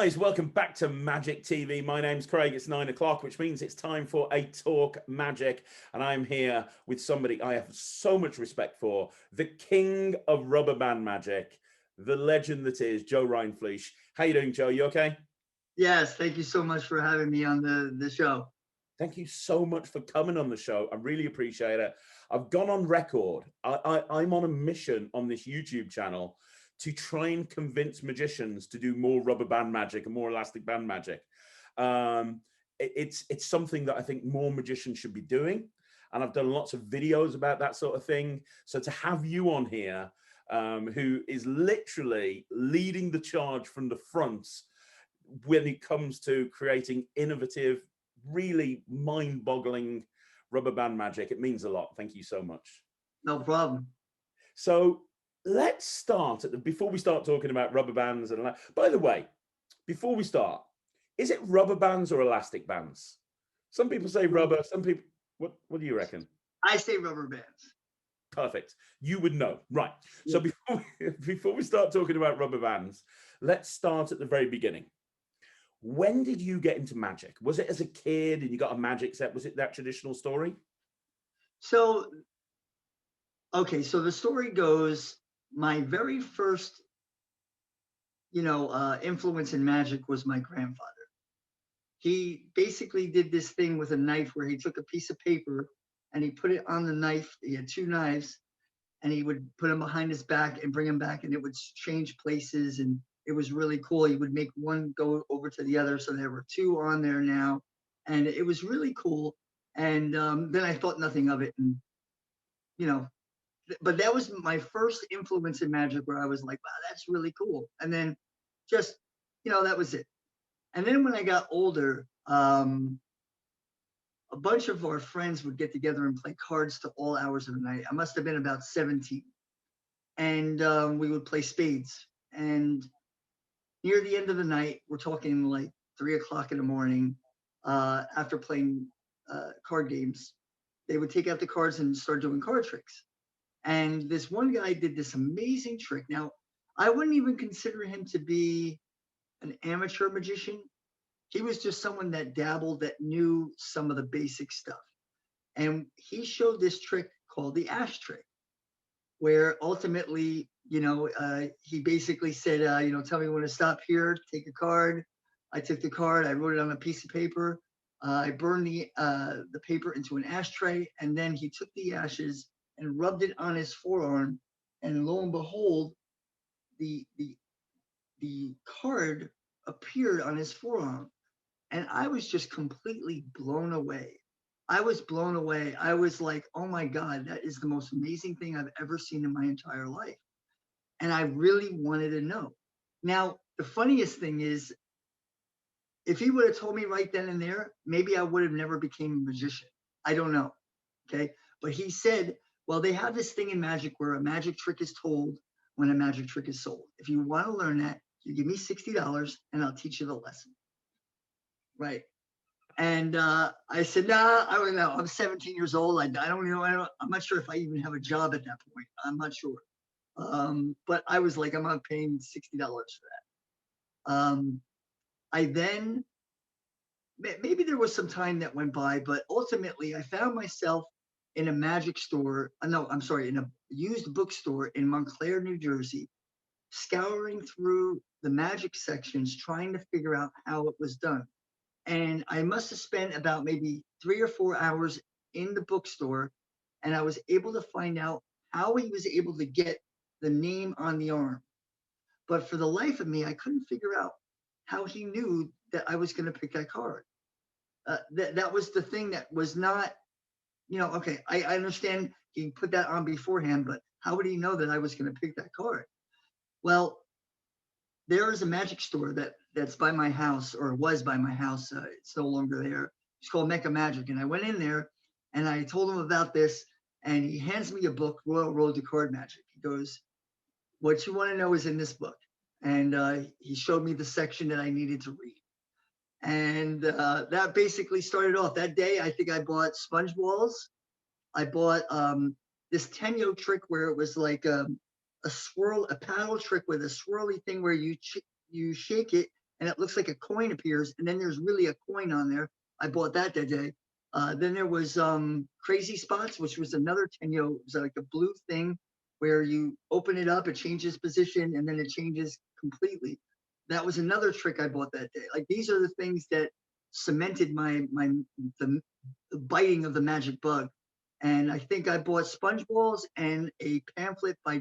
guys, welcome back to Magic TV. My name's Craig. It's 9 o'clock, which means it's time for a Talk Magic. And I'm here with somebody I have so much respect for, the king of rubber band magic, the legend that is Joe Rindfleisch. How you doing, Joe? You okay? Yes, thank you so much for having me on the show. Thank you so much for coming on the show. I really appreciate it. I've gone on record. I'm on a mission on this YouTube channel to try and convince magicians to do more rubber band magic and more elastic band magic. It's something that I think more magicians should be doing. And I've done lots of videos about that sort of thing. So to have you on here, who is literally leading the charge from the front when it comes to creating innovative, really mind-boggling rubber band magic, it means a lot. Thank you so much. No problem. So let's start before we start talking about rubber bands. And by the way, before we start, is it rubber bands or elastic bands? Some people say rubber, some people, what do you reckon? I say rubber bands. Perfect. You would know. Right. Yeah. So before we start talking about rubber bands, let's start at the very beginning. When did you get into magic? Was it as a kid and you got a magic set? Was it that traditional story? So, okay, so the story goes, my very first, influence in magic was my grandfather. He basically did this thing with a knife where he took a piece of paper and he put it on the knife. He had two knives and he would put them behind his back and bring them back, and it would change places, and it was really cool. He would make one go over to the other, so there were two on there now, and it was really cool. And then I thought nothing of it, and but that was my first influence in magic, where I was like, wow, that's really cool. And then just, that was it. And then when I got older, a bunch of our friends would get together and play cards to all hours of the night. I must have been about 17. And we would play spades. And near the end of the night, we're talking like 3 o'clock in the morning, after playing card games, they would take out the cards and start doing card tricks. And this one guy did this amazing trick. Now, I wouldn't even consider him to be an amateur magician. He was just someone that dabbled, that knew some of the basic stuff. And he showed this trick called the ash trick, where ultimately, he basically said, tell me when to stop here, take a card. I took the card, I wrote it on a piece of paper. I burned the paper into an ashtray, and then he took the ashes and rubbed it on his forearm, and lo and behold, the card appeared on his forearm. And I was just completely blown away. I was blown away. I was like, oh my God, that is the most amazing thing I've ever seen in my entire life. And I really wanted to know. Now, the funniest thing is, if he would have told me right then and there, maybe I would have never became a magician. I don't know. Okay. But he said, well, they have this thing in magic where a magic trick is told when a magic trick is sold. If you want to learn that, you give me $60 and I'll teach you the lesson. Right. And I said, nah, I don't know. I'm 17 years old. I don't know. I'm not sure if I even have a job at that point. I'm not sure. But I was like, I'm not paying $60 for that. I then, maybe there was some time that went by, but ultimately I found myself in a magic store. No, I'm sorry, in a used bookstore in Montclair, New Jersey, scouring through the magic sections, trying to figure out how it was done. And I must have spent about maybe 3 or 4 hours in the bookstore, and I was able to find out how he was able to get the name on the arm. But for the life of me, I couldn't figure out how he knew that I was going to pick that card. That was the thing that was not, okay, I understand he put that on beforehand, but how would he know that I was going to pick that card? Well, there is a magic store that's by my house, or was by my house. It's no longer there. It's called Mecca Magic. And I went in there and I told him about this, and he hands me a book, Royal Road to Card Magic. He goes, what you want to know is in this book. And he showed me the section that I needed to read. And that basically started off. That day, I think I bought sponge balls. I bought this Tenyo trick where it was like a paddle trick with a swirly thing where you shake it and it looks like a coin appears, and then there's really a coin on there. I bought that day. Then there was Crazy Spots, which was another 10, it was like a blue thing where you open it up, it changes position, and then it changes completely. That was another trick I bought that day. Like, these are the things that cemented the biting of the magic bug. And I think I bought sponge balls and a pamphlet by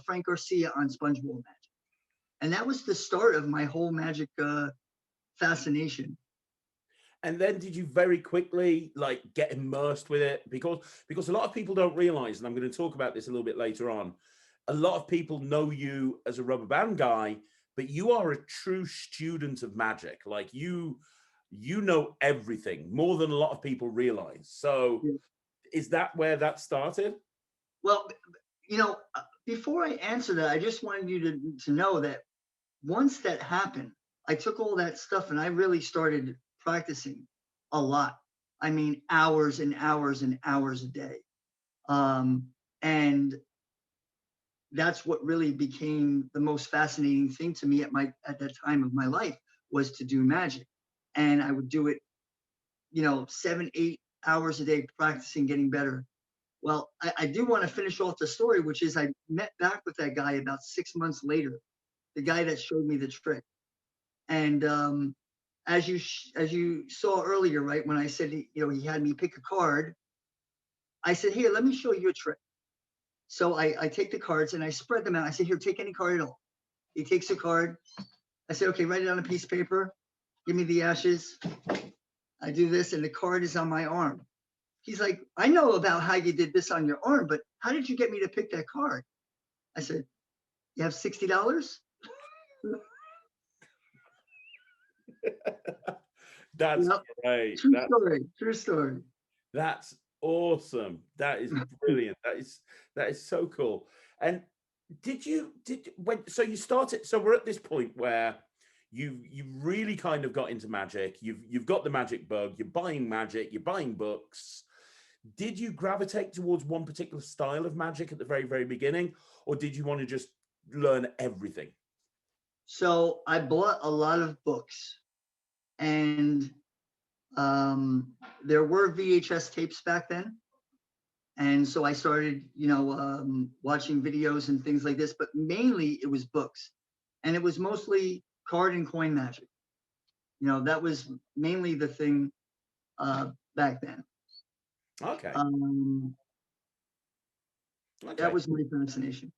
Frank Garcia on sponge ball magic. And that was the start of my whole magic fascination. And then did you very quickly like get immersed with it? Because a lot of people don't realize, and I'm going to talk about this a little bit later on, a lot of people know you as a rubber band guy, but you are a true student of magic. Like you know everything more than a lot of people realize. So is that where that started? Well, before I answer that, I just wanted you to know that once that happened, I took all that stuff and I really started practicing a lot. I mean, hours and hours and hours a day. And that's what really became the most fascinating thing to me at that time of my life, was to do magic. And I would do it, 7, 8 hours a day, practicing, getting better. Well, I do want to finish off the story, which is I met back with that guy about 6 months later, the guy that showed me the trick. And as you saw earlier, right, when I said, he had me pick a card, I said, here, let me show you a trick. So I take the cards and I spread them out. I said, here, take any card at all. He takes a card. I said, okay, write it on a piece of paper. Give me the ashes. I do this, and the card is on my arm. He's like, I know about how you did this on your arm, but how did you get me to pick that card? I said, you have $60? That's great. True story. That's awesome. That is brilliant. That is so cool. And so you started, so we're at this point where you really kind of got into magic. You've got the magic bug, you're buying magic, you're buying books. Did you gravitate towards one particular style of magic at the very, very beginning, or did you want to just learn everything? So I bought a lot of books, and there were VHS tapes back then. And so I started, watching videos and things like this, but mainly it was books. And it was mostly card and coin magic. That was mainly the thing back then. Okay. That was my fascination.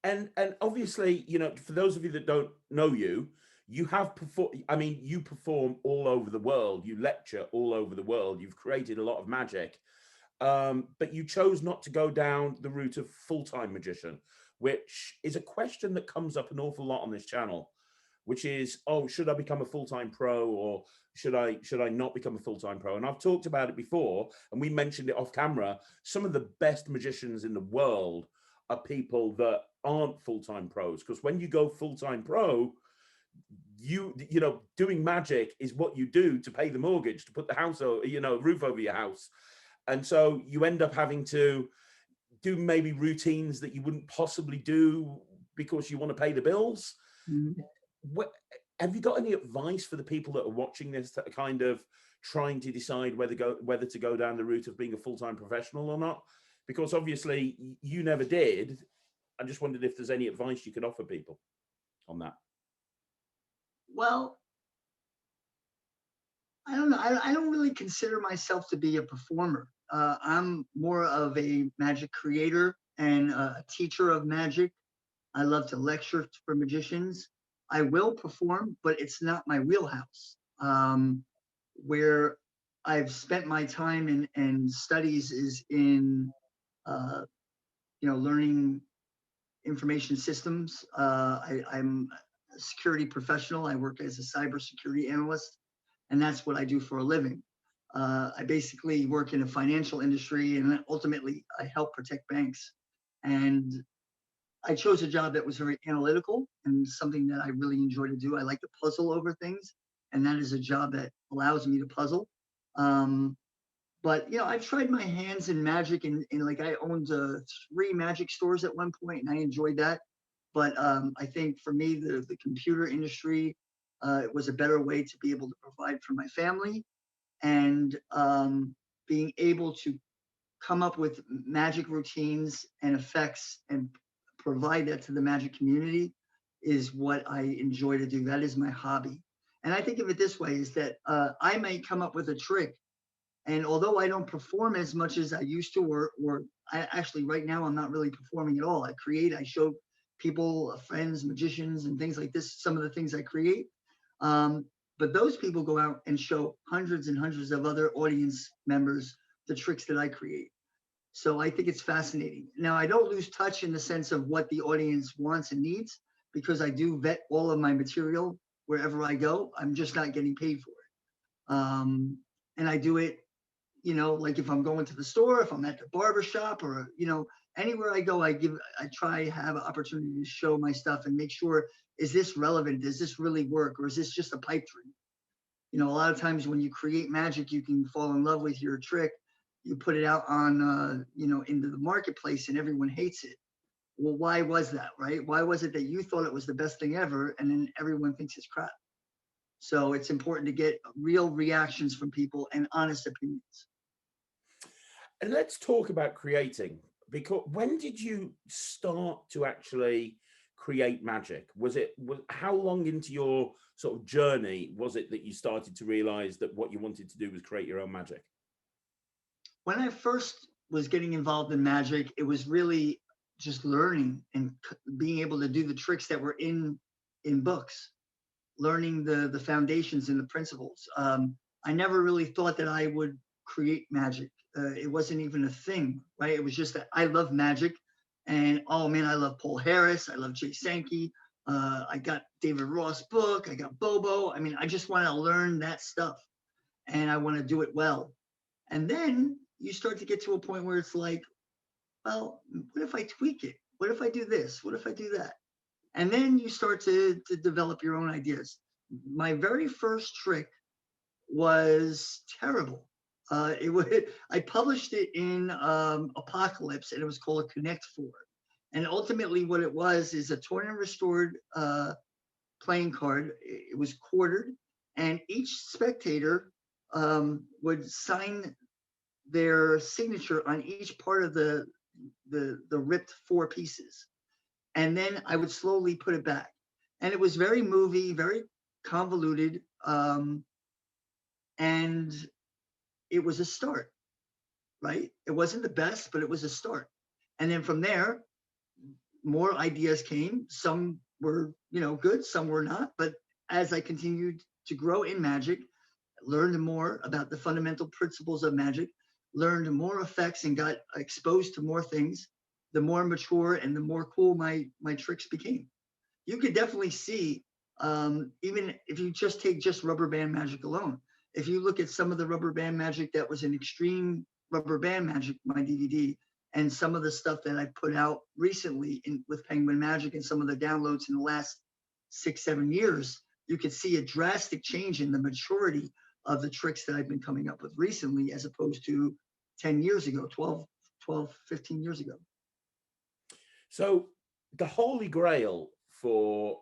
And obviously, for those of you that don't know you, you have performed. I mean, you perform all over the world. You lecture all over the world. You've created a lot of magic, but you chose not to go down the route of full-time magician, which is a question that comes up an awful lot on this channel, which is, oh, should I become a full-time pro, or should I not become a full-time pro? And I've talked about it before, and we mentioned it off camera. Some of the best magicians in the world are people that aren't full-time pros, because when you go full-time pro, you know, doing magic is what you do to pay the mortgage, to put the house, roof over your house. And so you end up having to do maybe routines that you wouldn't possibly do because you want to pay the bills. Mm-hmm. Have you got any advice for the people that are watching this, that are kind of trying to decide whether to go down the route of being a full-time professional or not? Because obviously you never did. I just wondered if there's any advice you could offer people on that. Well, I don't know. I don't really consider myself to be a performer. I'm more of a magic creator and a teacher of magic. I love to lecture for magicians. I will perform, but it's not my wheelhouse. Where I've spent my time and studies is in, learning information systems. I'm a security professional. I work as a cybersecurity analyst, and that's what I do for a living. I basically work in the financial industry, and ultimately I help protect banks. And I chose a job that was very analytical and something that I really enjoy to do. I like to puzzle over things, and that is a job that allows me to puzzle. But I've tried my hands in magic, and like I owned 3 magic stores at one point, and I enjoyed that. But I think for me, the computer industry It was a better way to be able to provide for my family, and being able to come up with magic routines and effects and provide that to the magic community is what I enjoy to do. That is my hobby. And I think of it this way, is that I may come up with a trick, and although I don't perform as much as I used to, or I actually right now I'm not really performing at all. I create, I show people, friends, magicians, and things like this, some of the things I create. But those people go out and show hundreds and hundreds of other audience members the tricks that I create. So I think it's fascinating. Now, I don't lose touch in the sense of what the audience wants and needs, because I do vet all of my material wherever I go. I'm just not getting paid for it. And I do it, like if I'm going to the store, if I'm at the barber shop, or, anywhere I go, I try to have an opportunity to show my stuff and make sure, is this relevant? Does this really work? Or is this just a pipe dream? A lot of times when you create magic, you can fall in love with your trick. You put it out on, into the marketplace, and everyone hates it. Well, why was that, right? Why was it that you thought it was the best thing ever, and then everyone thinks it's crap? So it's important to get real reactions from people and honest opinions. And let's talk about creating, because when did you start to actually create magic? How long into your sort of journey was it that you started to realize that what you wanted to do was create your own magic? When I first was getting involved in magic, it was really just learning and being able to do the tricks that were in books, learning the foundations and the principles. I never really thought that I would create magic. It wasn't even a thing, right? It was just that I love magic, and oh man, I love Paul Harris. I love Jay Sankey. I got David Ross' book. I got Bobo. I mean, I just want to learn that stuff, and I want to do it well. And then you start to get to a point where it's like, well, what if I tweak it? What if I do this? What if I do that? And then you start to develop your own ideas. My very first trick was terrible. I published it in Apocalypse, and it was called a Connect Four. And ultimately, what it was is a torn and restored playing card. It was quartered, and each spectator would sign their signature on each part of the ripped four pieces, and then I would slowly put it back. And it was very movie, very convoluted, and it was a start, right? It wasn't the best, but it was a start. And then from there, more ideas came. Some were, good, some were not. But as I continued to grow in magic, learned more about the fundamental principles of magic, learned more effects, and got exposed to more things, the more mature and the more cool my tricks became. You could definitely see, even if you just take just rubber band magic alone, if you look at some of the rubber band magic that was in Extreme Rubber Band Magic, my DVD, and some of the stuff that I put out recently with Penguin Magic, and some of the downloads in the last 6-7 years, you could see a drastic change in the maturity of the tricks that I've been coming up with recently, as opposed to 10 years ago, 12, 15 years ago. So the holy grail for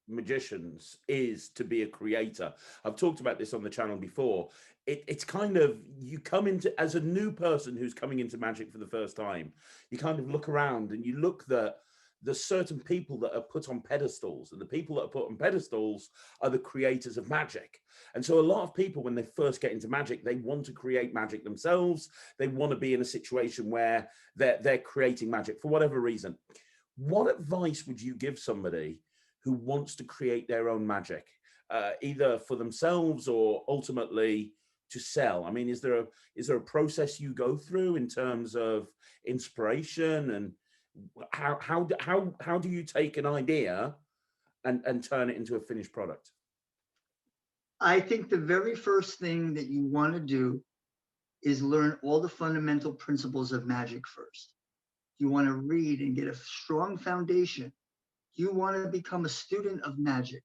magicians is to be a creator. I've talked about this on the channel before. It's kind of, you come into, as a new person who's coming into magic for the first time, you kind of look around and you look that there's certain people that are put on pedestals, and the people that are put on pedestals are the creators of magic. And so a lot of people, when they first get into magic, they want to create magic themselves. They want to be in a situation where they're creating magic for whatever reason. What advice would you give somebody who wants to create their own magic, either for themselves or ultimately to sell? I mean, is there a process you go through in terms of inspiration, and how do you take an idea and turn it into a finished product? I think the very first thing that you want to do is learn all the fundamental principles of magic first. You want to read and get a strong foundation. You want to become a student of magic.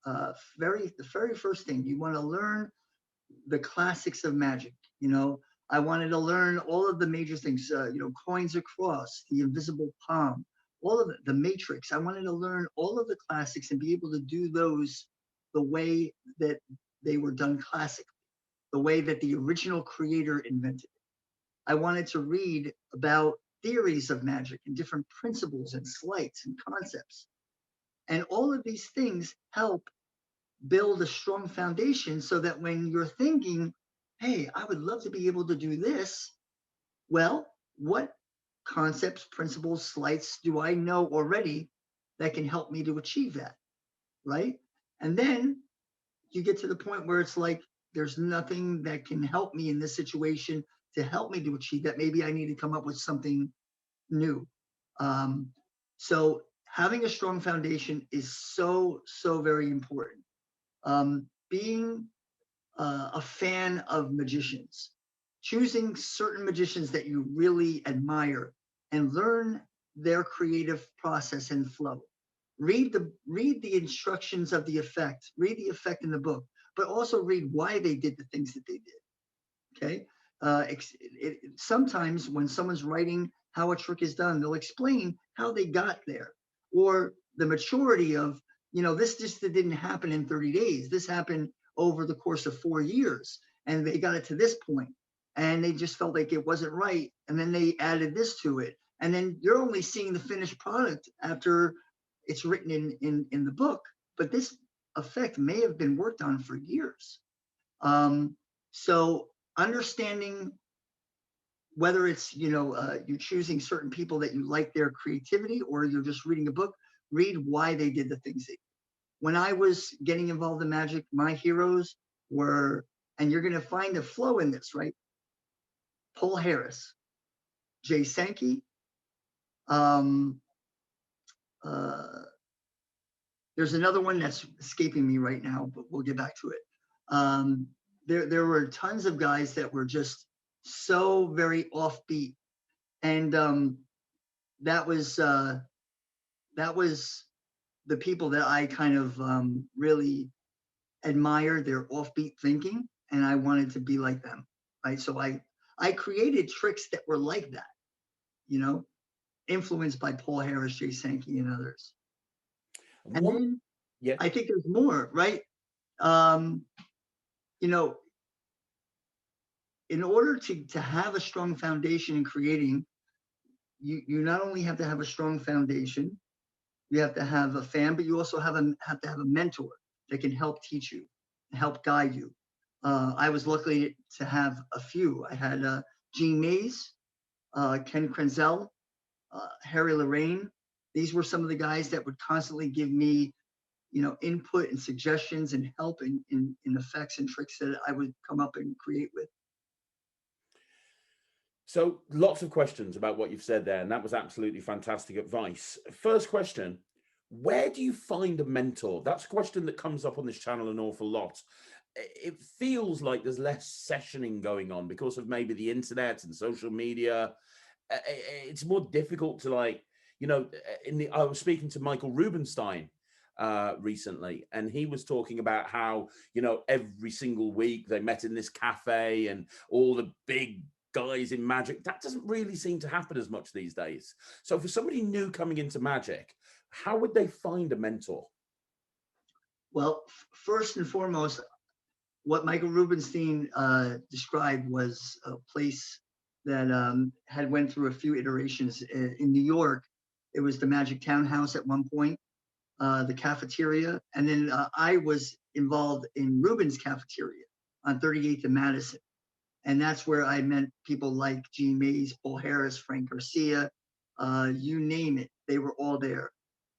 The very first thing, you want to learn the classics of magic. I wanted to learn all of the major things, coins across, the invisible palm, all of the Matrix. I wanted to learn all of the classics and be able to do those the way that they were done classically, the way that the original creator invented it. I wanted to read about theories of magic and different principles and sleights and concepts. And all of these things help build a strong foundation so that when you're thinking, hey, I would love to be able to do this, well, what concepts, principles, sleights do I know already that can help me to achieve that? Right. And then you get to the point where it's like, there's nothing that can help me in this situation to help me to achieve that. Maybe I need to come up with something new. Um, so having a strong foundation is so, so very important. Being a fan of magicians, choosing certain magicians that you really admire and learn their creative process and flow. Read the instructions of the effect, read the effect in the book, but also read why they did the things that they did. Okay. Sometimes when someone's writing how a trick is done, they'll explain how they got there or the maturity of, this just didn't happen in 30 days. This happened over the course of 4 years and they got it to this point and they just felt like it wasn't right. And then they added this to it. And then you're only seeing the finished product after it's written in the book, but this effect may have been worked on for years. So understanding whether it's, you're choosing certain people that you like their creativity or you're just reading a book, read why they did the things they did. When I was getting involved in magic, my heroes were, and you're going to find a flow in this, right? Paul Harris, Jay Sankey, there's another one that's escaping me right now, but we'll get back to it. There were tons of guys that were just so very offbeat, and that was the people that I kind of really admired their offbeat thinking, and I wanted to be like them, right? So I created tricks that were like that, influenced by Paul Harris, Jay Sankey, and others. And then I think there's more, right? In order to have a strong foundation in creating, you not only have to have a strong foundation, you have to have a fan, but you also have to have a mentor that can help teach you, help guide you. I was lucky to have a few. I had Gene Mays, Ken Krenzel, Harry Lorraine. These were some of the guys that would constantly give me, input and suggestions and help in effects and tricks that I would come up and create with. So lots of questions about what you've said there, and that was absolutely fantastic advice. First question, where do you find a mentor? That's a question that comes up on this channel an awful lot. It feels like there's less sessioning going on because of maybe the internet and social media. It's more difficult to I was speaking to Michael Rubenstein recently, and he was talking about how, every single week they met in this cafe and all the big guys in magic. That doesn't really seem to happen as much these days. So for somebody new coming into magic, how would they find a mentor? Well, first and foremost, what Michael Rubenstein described was a place that had went through a few iterations. In New York, it was the Magic Townhouse at one point, the cafeteria, and then I was involved in Ruben's cafeteria on 38th and Madison. And that's where I met people like Gene Mays, Paul Harris, Frank Garcia, you name it, they were all there.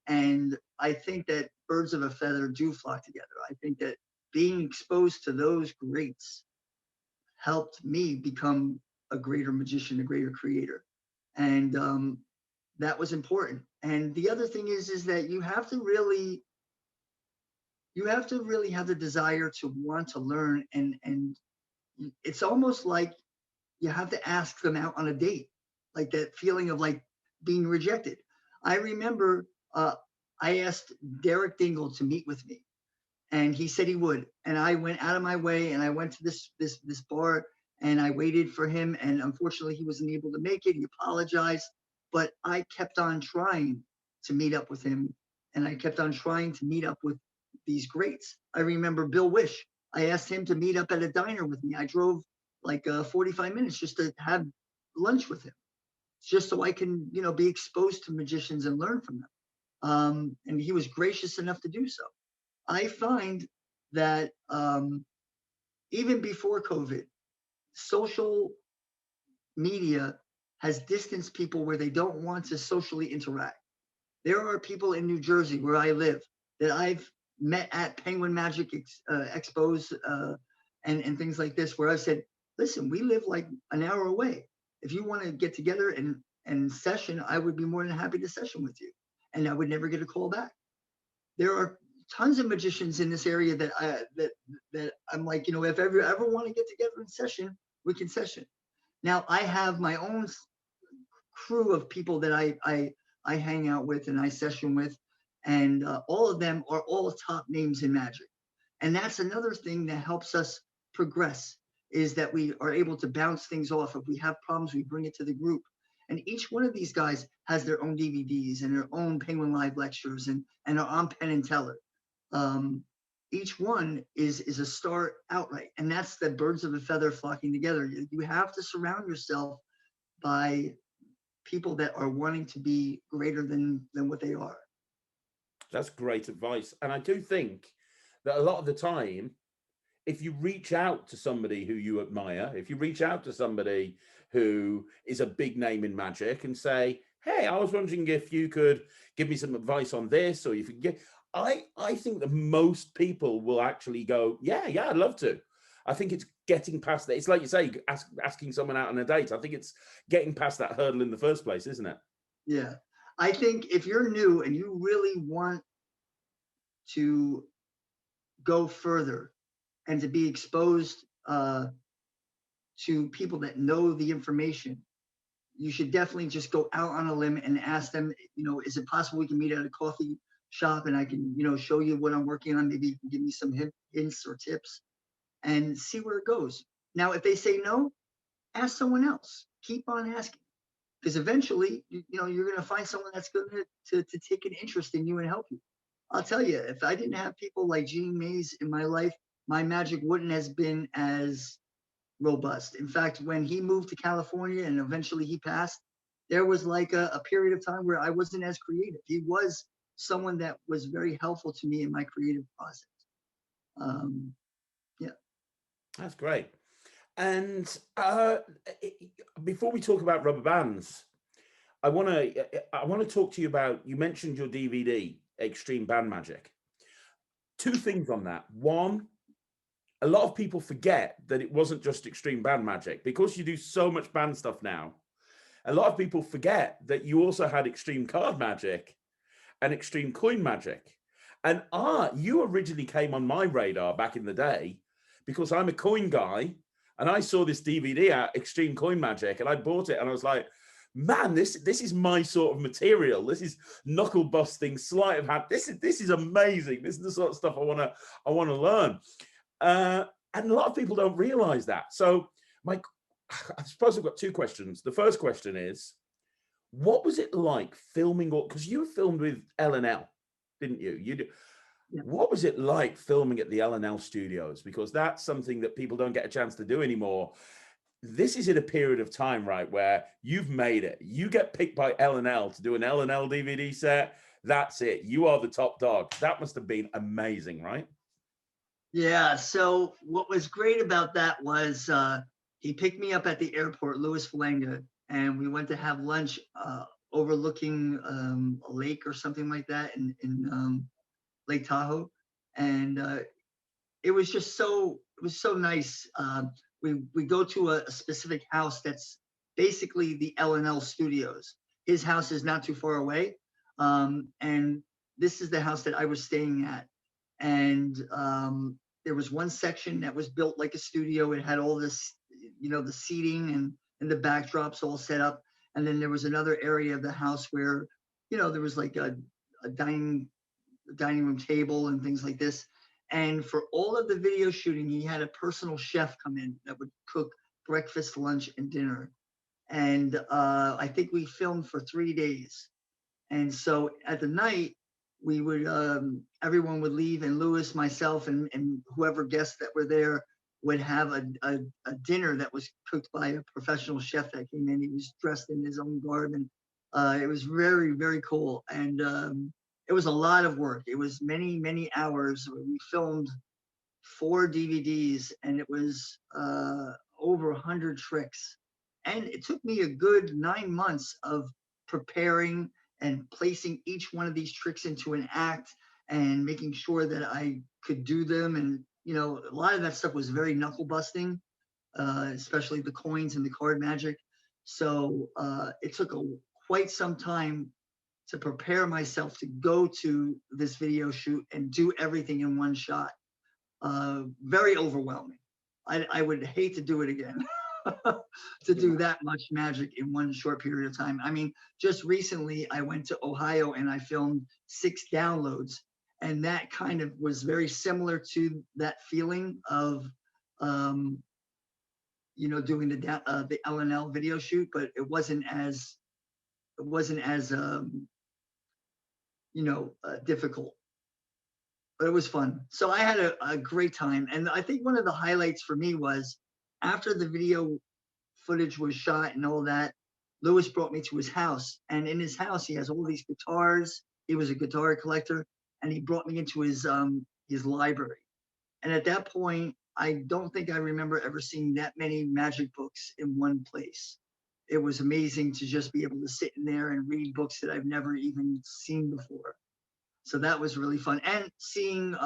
And I think that birds of a feather do flock together. I think that being exposed to those greats helped me become a greater magician, a greater creator. And that was important. And the other thing is that you have to really have the desire to want to learn, and it's almost like you have to ask them out on a date, like that feeling of like being rejected. I remember I asked Derek Dingle to meet with me, and he said he would. And I went out of my way and I went to this bar and I waited for him. And unfortunately, he wasn't able to make it. He apologized, but I kept on trying to meet up with him. And I kept on trying to meet up with these greats. I remember Bill Wish. I asked him to meet up at a diner with me. I drove like 45 minutes just to have lunch with him, just so I can, be exposed to magicians and learn from them. And he was gracious enough to do so. I find that even before COVID, social media has distanced people where they don't want to socially interact. There are people in New Jersey where I live that I've met at Penguin Magic expos and things like this, where I've said, listen, we live like an hour away. If you want to get together and session, I would be more than happy to session with you. And I would never get a call back. There are tons of magicians in this area that I'm like, if ever want to get together and session, we can session. Now I have my own crew of people that I hang out with and I session with, and all of them are all top names in magic. And that's another thing that helps us progress, is that we are able to bounce things off. If we have problems, we bring it to the group. And each one of these guys has their own DVDs and their own Penguin Live lectures and are on Penn and Teller. Each one is a star outright. And that's the birds of a feather flocking together. You have to surround yourself by people that are wanting to be greater than what they are. That's great advice. And I do think that a lot of the time, if you reach out to somebody who you admire, if you reach out to somebody who is a big name in magic and say, hey, I was wondering if you could give me some advice on this, or if you get, I think that most people will actually go, yeah, I'd love to. I think it's getting past that. It's like you say, asking someone out on a date. I think it's getting past that hurdle in the first place, isn't it? Yeah. I think if you're new and you really want to go further and to be exposed to people that know the information, you should definitely just go out on a limb and ask them, is it possible we can meet at a coffee shop and I can, show you what I'm working on? Maybe you can give me some hints or tips and see where it goes. Now, if they say no, ask someone else. Keep on asking, because eventually, you're going to find someone that's going to take an interest in you and help you. I'll tell you, if I didn't have people like Gene Mays in my life, my magic wouldn't have been as robust. In fact, when he moved to California and eventually he passed, there was like a period of time where I wasn't as creative. He was someone that was very helpful to me in my creative process. Yeah. That's great. And before we talk about rubber bands, I want to talk to you about, you mentioned your DVD, Extreme Band Magic. Two things on that. One, a lot of people forget that it wasn't just Extreme Band Magic. Because you do so much band stuff now, a lot of people forget that you also had Extreme Card Magic and Extreme Coin Magic. And you originally came on my radar back in the day because I'm a coin guy, and I saw this DVD out, Extreme Coin Magic, and I bought it and I was like, man, this is my sort of material. This is knuckle busting, sleight of hand. This is amazing. This is the sort of stuff I want to learn. And a lot of people don't realize that. So I suppose I've got two questions. The first question is, what was it like filming, because you filmed with L&L, didn't you? Yeah. What was it like filming at the L&L studios? Because that's something that people don't get a chance to do anymore. This is in a period of time, right, where you've made it. You get picked by L&L to do an L&L DVD set. That's it. You are the top dog. That must have been amazing, right? Yeah. So what was great about that was he picked me up at the airport, Louis Falanga, and we went to have lunch overlooking a lake or something like that in Lake Tahoe. And it was so nice. We go to a specific house that's basically the L&L studios. His house is not too far away. And this is the house that I was staying at. And there was one section that was built like a studio. It had all this, the seating and the backdrops all set up. And then there was another area of the house where, there was like a dining room table and things like this. And for all of the video shooting, he had a personal chef come in that would cook breakfast, lunch, and dinner. And I think we filmed for 3 days. And so at the night, we would everyone would leave, and Lewis, myself, and whoever guests that were there would have a dinner that was cooked by a professional chef that came in. He was dressed in his own garb, and it was very, very cool. And it was a lot of work. It was many, many hours. We filmed 4 DVDs, and it was over 100 tricks. And it took me a good 9 months of preparing and placing each one of these tricks into an act and making sure that I could do them. And, you know, a lot of that stuff was very knuckle busting, especially the coins and the card magic. So it took quite some time to prepare myself to go to this video shoot and do everything in one shot. Very overwhelming. I would hate to do it again. To do that much magic in one short period of time. I mean, just recently I went to Ohio and I filmed 6 downloads, and that kind of was very similar to that feeling of, you know, doing the L&L video shoot, but it wasn't as you know, difficult. But it was fun. So I had a great time. And I think one of the highlights for me was after the video footage was shot and all that, Lewis brought me to his house. And in his house, he has all these guitars. He was a guitar collector, and he brought me into his library. And at that point, I don't think I remember ever seeing that many magic books in one place. It was amazing to just be able to sit in there and read books that I've never even seen before. So that was really fun. And seeing,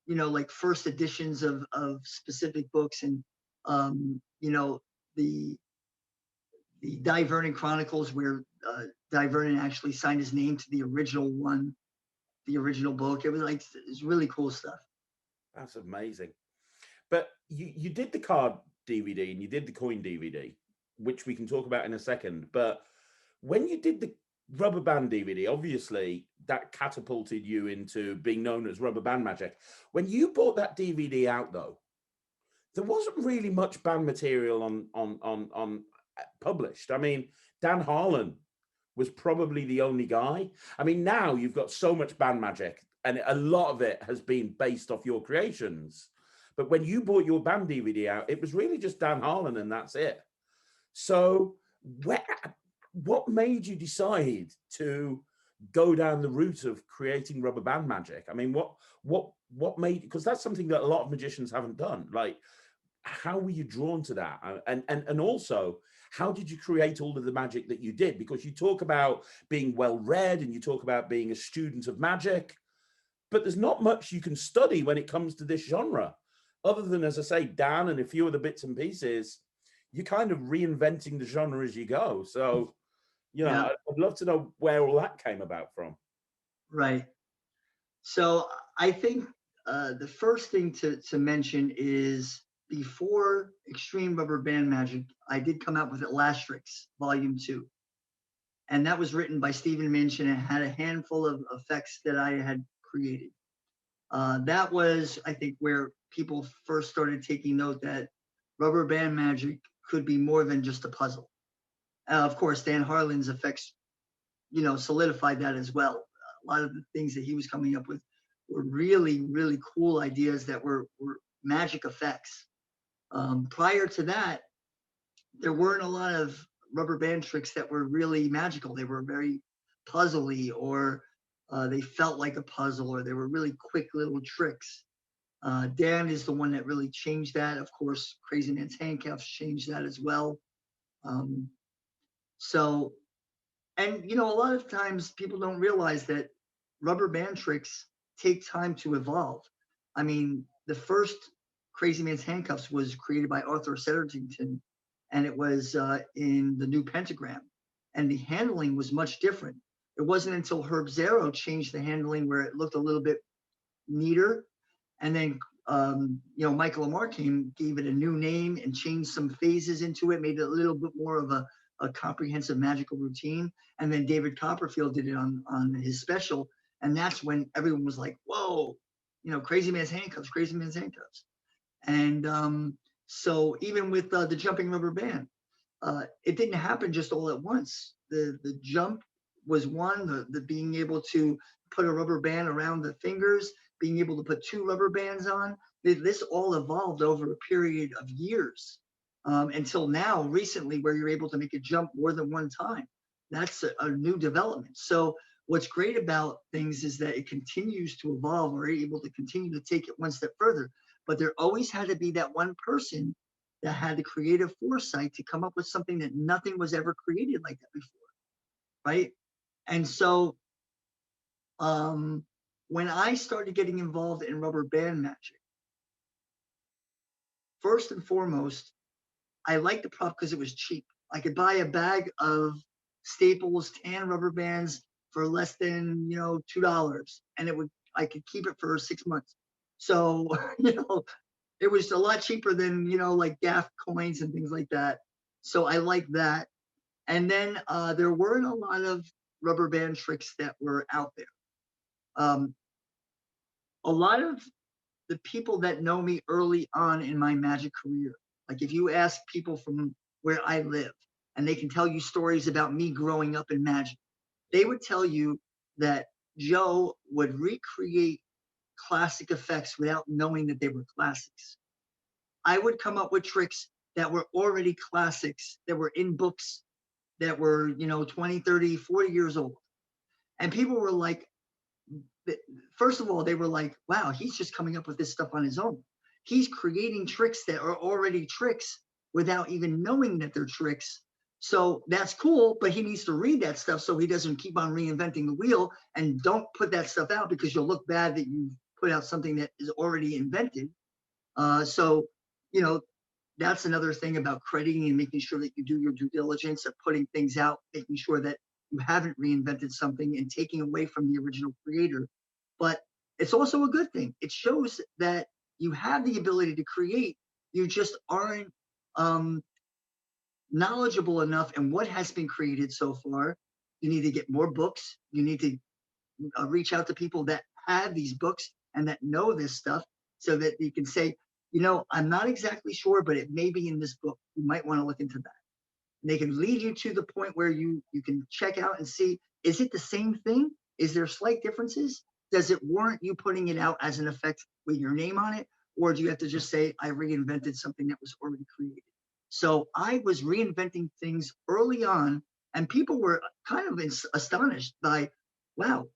you know, like first editions of specific books, and, you know, the Di Vernon Chronicles, where Di Vernon actually signed his name to the original one, the original book. It was like, it's really cool stuff. That's amazing. But you did the card DVD and you did the coin DVD, which we can talk about in a second. But when you did the rubber band DVD, obviously that catapulted you into being known as Rubber Band Magic. When you brought that DVD out, though, there wasn't really much band material on published. I mean, Dan Harlan was probably the only guy. I mean, now you've got so much band magic, and a lot of it has been based off your creations. But when you bought your band DVD out, it was really just Dan Harlan, and that's it. So what made you decide to go down the route of creating rubber band magic? I mean, what made, because that's something that a lot of magicians haven't done. Like, how were you drawn to that? And also, how did you create all of the magic that you did? Because you talk about being well read and you talk about being a student of magic, but there's not much you can study when it comes to this genre, other than, as I say, Dan and a few of the bits and pieces. You're kind of reinventing the genre as you go. So, you know, Yeah. I'd love to know where all that came about from. Right. So I think the first thing to mention is, before Extreme Rubber Band Magic, I did come out with Elastrix Volume 2. And that was written by Stephen Minch, and it had a handful of effects that I had created. That was, I think, where people first started taking note that rubber band magic could be more than just a puzzle. Of course, Dan Harlan's effects, you know, solidified that as well. A lot of the things that he was coming up with were really, really cool ideas that were magic effects. Prior to that, there weren't a lot of rubber band tricks that were really magical. They were very puzzly, or they felt like a puzzle, or they were really quick little tricks. Dan is the one that really changed that. Of course, Crazy Man's Handcuffs changed that as well. So, and you know, a lot of times people don't realize that rubber band tricks take time to evolve. I mean, the first Crazy Man's Handcuffs was created by Arthur Settertington, and it was in the new pentagram, and the handling was much different. It wasn't until Herb Zero changed the handling where it looked a little bit neater, and then you know, Michael Lamar gave it a new name and changed some phases into it, made it a little bit more of a comprehensive magical routine. And then David Copperfield did it on his special, and that's when everyone was like, "Whoa, you know, Crazy Man's Handcuffs, Crazy Man's Handcuffs." And so even with the jumping rubber band, it didn't happen just all at once. The jump was one, the being able to put a rubber band around the fingers, being able to put 2 rubber bands on. This all evolved over a period of years, until now, recently, where you're able to make a jump more than one time. That's a new development. So what's great about things is that it continues to evolve. We're able to continue to take it one step further. But there always had to be that one person that had the creative foresight to come up with something that nothing was ever created like that before, right? And so when I started getting involved in rubber band magic, first and foremost, I liked the prop because it was cheap. I could buy a bag of Staples tan rubber bands for less than $2, and I could keep it for 6 months. So it was a lot cheaper than like Gaff coins and things like that. So I like that. And then there weren't a lot of rubber band tricks that were out there. A lot of the people that know me early on in my magic career, like if you ask people from where I live, and they can tell you stories about me growing up in magic, they would tell you that Joe would recreate classic effects without knowing that they were classics. I would come up with tricks that were already classics, that were in books that were 20, 30, 40 years old. And people were like, first of all, they were like, wow, he's just coming up with this stuff on his own. He's creating tricks that are already tricks without even knowing that they're tricks. So that's cool, but he needs to read that stuff so he doesn't keep on reinventing the wheel. And don't put that stuff out because you'll look bad that you've put out something that is already invented. So that's another thing about crediting and making sure that you do your due diligence of putting things out, making sure that you haven't reinvented something and taking away from the original creator. But it's also a good thing. It shows that you have the ability to create. You just aren't knowledgeable enough in what has been created so far. You need to get more books. You need to reach out to people that have these books and that know this stuff so that you can say, I'm not exactly sure, but it may be in this book. You might want to look into that. And they can lead you to the point where you can check out and see, is it the same thing? Is there slight differences? Does it warrant you putting it out as an effect with your name on it? Or do you have to just say, I reinvented something that was already created? So I was reinventing things early on, and people were kind of astonished by, wow,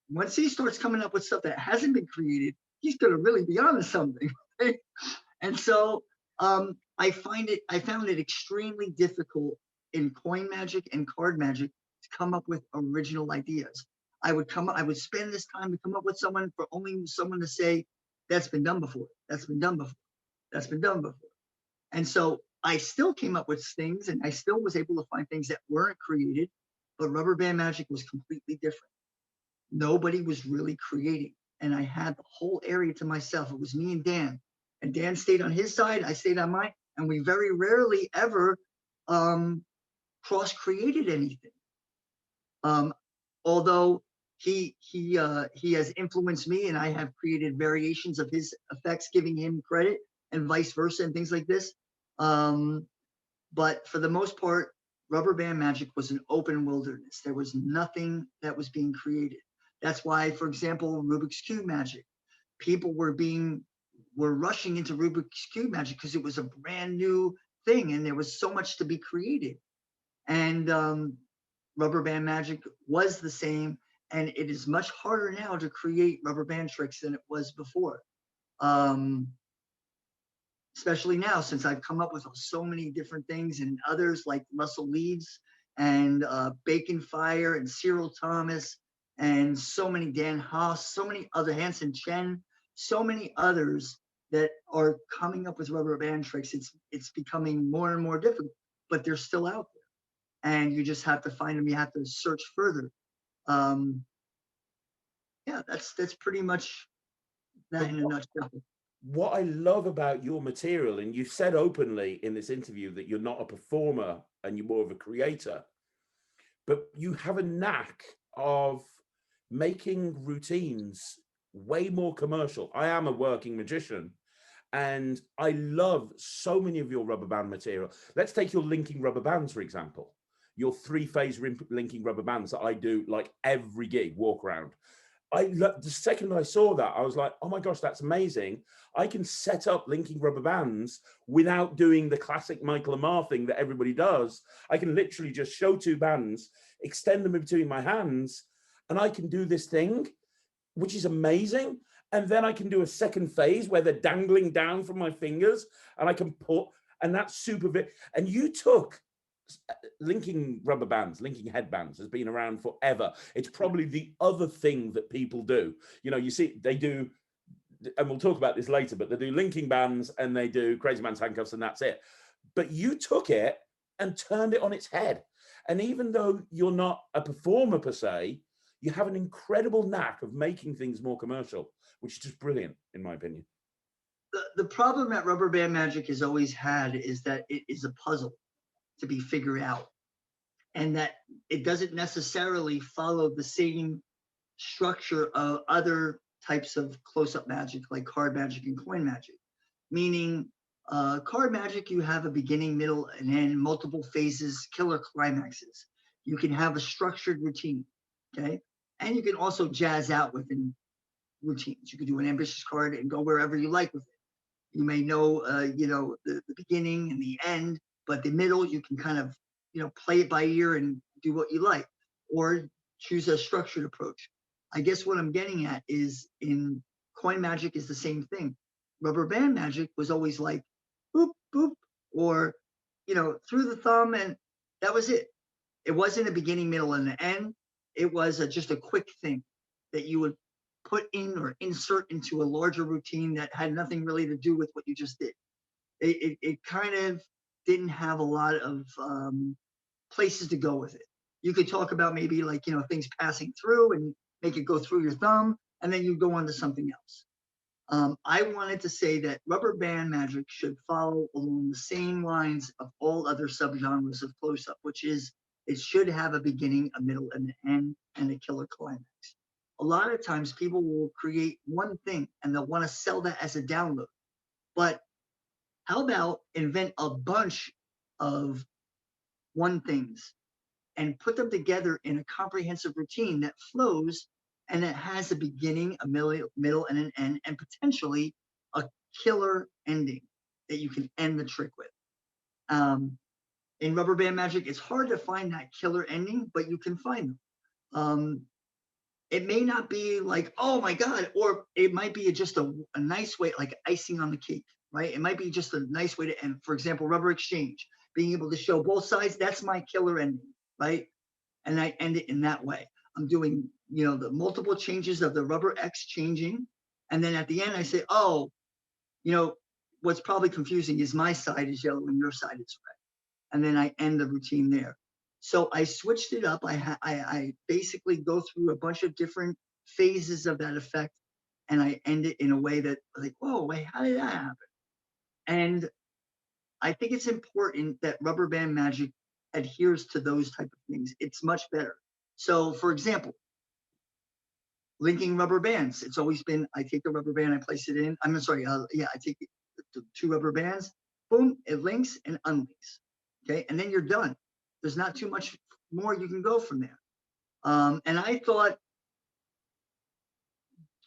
once he starts coming up with stuff that hasn't been created, he's going to really be onto something. Right? And so I found it extremely difficult in coin magic and card magic to come up with original ideas. I would spend this time to come up with someone to say, that's been done before, that's been done before, that's been done before. And so I still came up with things, and I still was able to find things that weren't created, but rubber band magic was completely different. Nobody was really creating, and I had the whole area to myself. It was me and Dan. And Dan stayed on his side, I stayed on mine, and we very rarely ever cross-created anything. Although he has influenced me, and I have created variations of his effects, giving him credit, and vice versa, and things like this. But for the most part, rubber band magic was an open wilderness. There was nothing that was being created. That's why, for example, Rubik's Cube magic, people were rushing into Rubik's Cube magic because it was a brand new thing and there was so much to be created. And rubber band magic was the same, and it is much harder now to create rubber band tricks than it was before. Especially now, since I've come up with so many different things, and others like Russell Leeds and Bacon Fire and Cyril Thomas and so many, Dan Haas, so many other, Hanson Chen, so many others that are coming up with rubber band tricks. It's becoming more and more difficult, but they're still out there, and you just have to find them. You have to search further. Yeah, that's pretty much that in a nutshell. What I love about your material, and you said openly in this interview that you're not a performer and you're more of a creator, but you have a knack of making routines way more commercial. I am a working magician, and I love so many of your rubber band material. Let's take your linking rubber bands, for example. your 3-phase linking rubber bands that I do like every gig, walk around. The second I saw that, I was like, oh my gosh, that's amazing. I can set up linking rubber bands without doing the classic Michael Amar thing that everybody does. I can literally just show 2 bands, extend them in between my hands, and I can do this thing, which is amazing. And then I can do a second phase where they're dangling down from my fingers, and I can put, and that's super big. And you took linking rubber bands, linking headbands has been around forever. It's probably the other thing that people do. You know, you see, they do, and we'll talk about this later, but they do linking bands and they do crazy man's handcuffs, and that's it. But you took it and turned it on its head. And even though you're not a performer per se, you have an incredible knack of making things more commercial, which is just brilliant, in my opinion. The problem that rubber band magic has always had is that it is a puzzle to be figured out, and that it doesn't necessarily follow the same structure of other types of close-up magic, like card magic and coin magic. Meaning, card magic, you have a beginning, middle, and end, multiple phases, killer climaxes. You can have a structured routine, okay? And you can also jazz out within routines. You could do an ambitious card and go wherever you like with it. You may know, the beginning and the end, but the middle, you can kind of, play it by ear and do what you like, or choose a structured approach. I guess what I'm getting at is in coin magic is the same thing. Rubber band magic was always like, boop, boop, or, through the thumb, and that was it. It wasn't a beginning, middle, and an end. It was just a quick thing that you would put in or insert into a larger routine that had nothing really to do with what you just did. It kind of didn't have a lot of places to go with it. You could talk about maybe like, things passing through and make it go through your thumb, and then you go on to something else. I wanted to say that rubber band magic should follow along the same lines of all other subgenres of close-up, which is it should have a beginning, a middle, and an end, and a killer climax. A lot of times people will create one thing and they'll want to sell that as a download. But how about invent a bunch of one things and put them together in a comprehensive routine that flows and that has a beginning, a middle, and an end, and potentially a killer ending that you can end the trick with. In rubber band magic, it's hard to find that killer ending, but you can find them. It may not be like, oh my God, or it might be just a nice way, like icing on the cake, right? It might be just a nice way to end. For example, rubber exchange, being able to show both sides, that's my killer ending, right? And I end it in that way. I'm doing, the multiple changes of the rubber X changing. And then at the end, I say, oh, what's probably confusing is my side is yellow and your side is red. And then I end the routine there. So I switched it up. I basically go through a bunch of different phases of that effect, and I end it in a way that, like, whoa, wait, how did that happen? And I think it's important that rubber band magic adheres to those type of things. It's much better. So, for example, linking rubber bands. It's always been, I take the rubber band, I place it in. I take the 2 rubber bands, boom, it links and unlinks. Okay, and then you're done. There's not too much more you can go from there. And I thought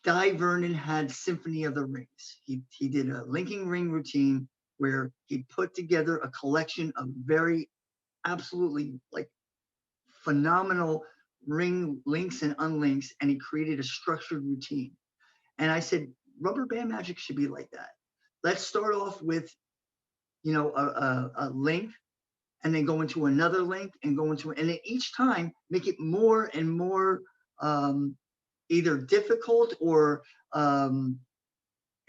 Guy Vernon had Symphony of the Rings. He did a linking ring routine where he put together a collection of very absolutely like phenomenal ring links and unlinks, and he created a structured routine. And I said, rubber band magic should be like that. Let's start off with, a link, and then go into another link and go into, and then each time make it more and more either difficult or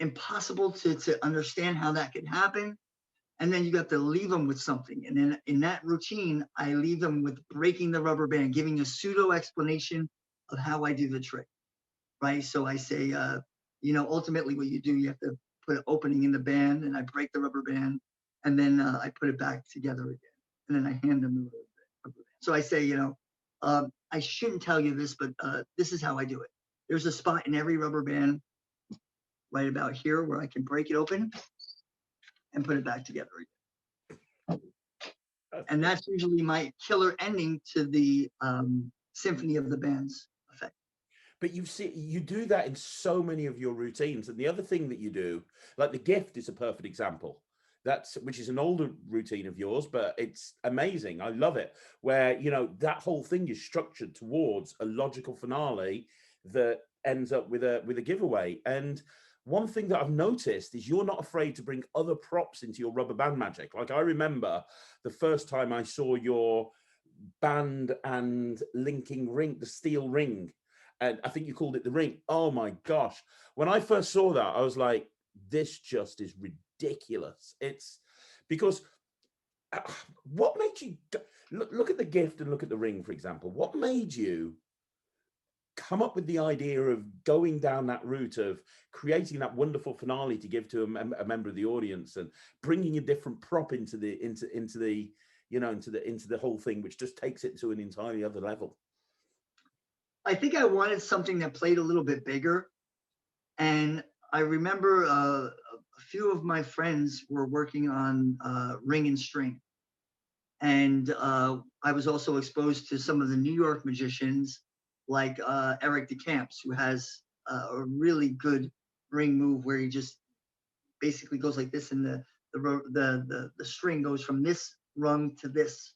impossible to understand how that can happen. And then you got to leave them with something. And then in that routine, I leave them with breaking the rubber band, giving a pseudo explanation of how I do the trick, right? So I say, ultimately what you do, you have to put an opening in the band, and I break the rubber band, and then I put it back together again. And then I hand them the rubber band. So I say, I shouldn't tell you this, but this is how I do it. There's a spot in every rubber band right about here where I can break it open and put it back together again. And that's usually my killer ending to the Symphony of the Bands effect. But you do that in so many of your routines. And the other thing that you do, like the gift is a perfect example. That's which is an older routine of yours, but it's amazing. I love it. Where, you know, that whole thing is structured towards a logical finale that ends up with a giveaway. And one thing that I've noticed is you're not afraid to bring other props into your rubber band magic. Like I remember the first time I saw your band and linking ring, the steel ring, and I think you called it the ring. Oh my gosh. When I first saw that, I was like, this just is ridiculous. It's because uh, what made you look at the gift and look at the ring, for example? What made you come up with the idea of going down that route of creating that wonderful finale to give to a member of the audience and bringing a different prop into the you know into the whole thing, which just takes it to an entirely other level? I think I wanted something that played a little bit bigger. And I remember a few of my friends were working on Ring and String. And I was also exposed to some of the New York magicians like Eric DeCamps, who has a really good ring move where he just basically goes like this, and the string goes from this rung to this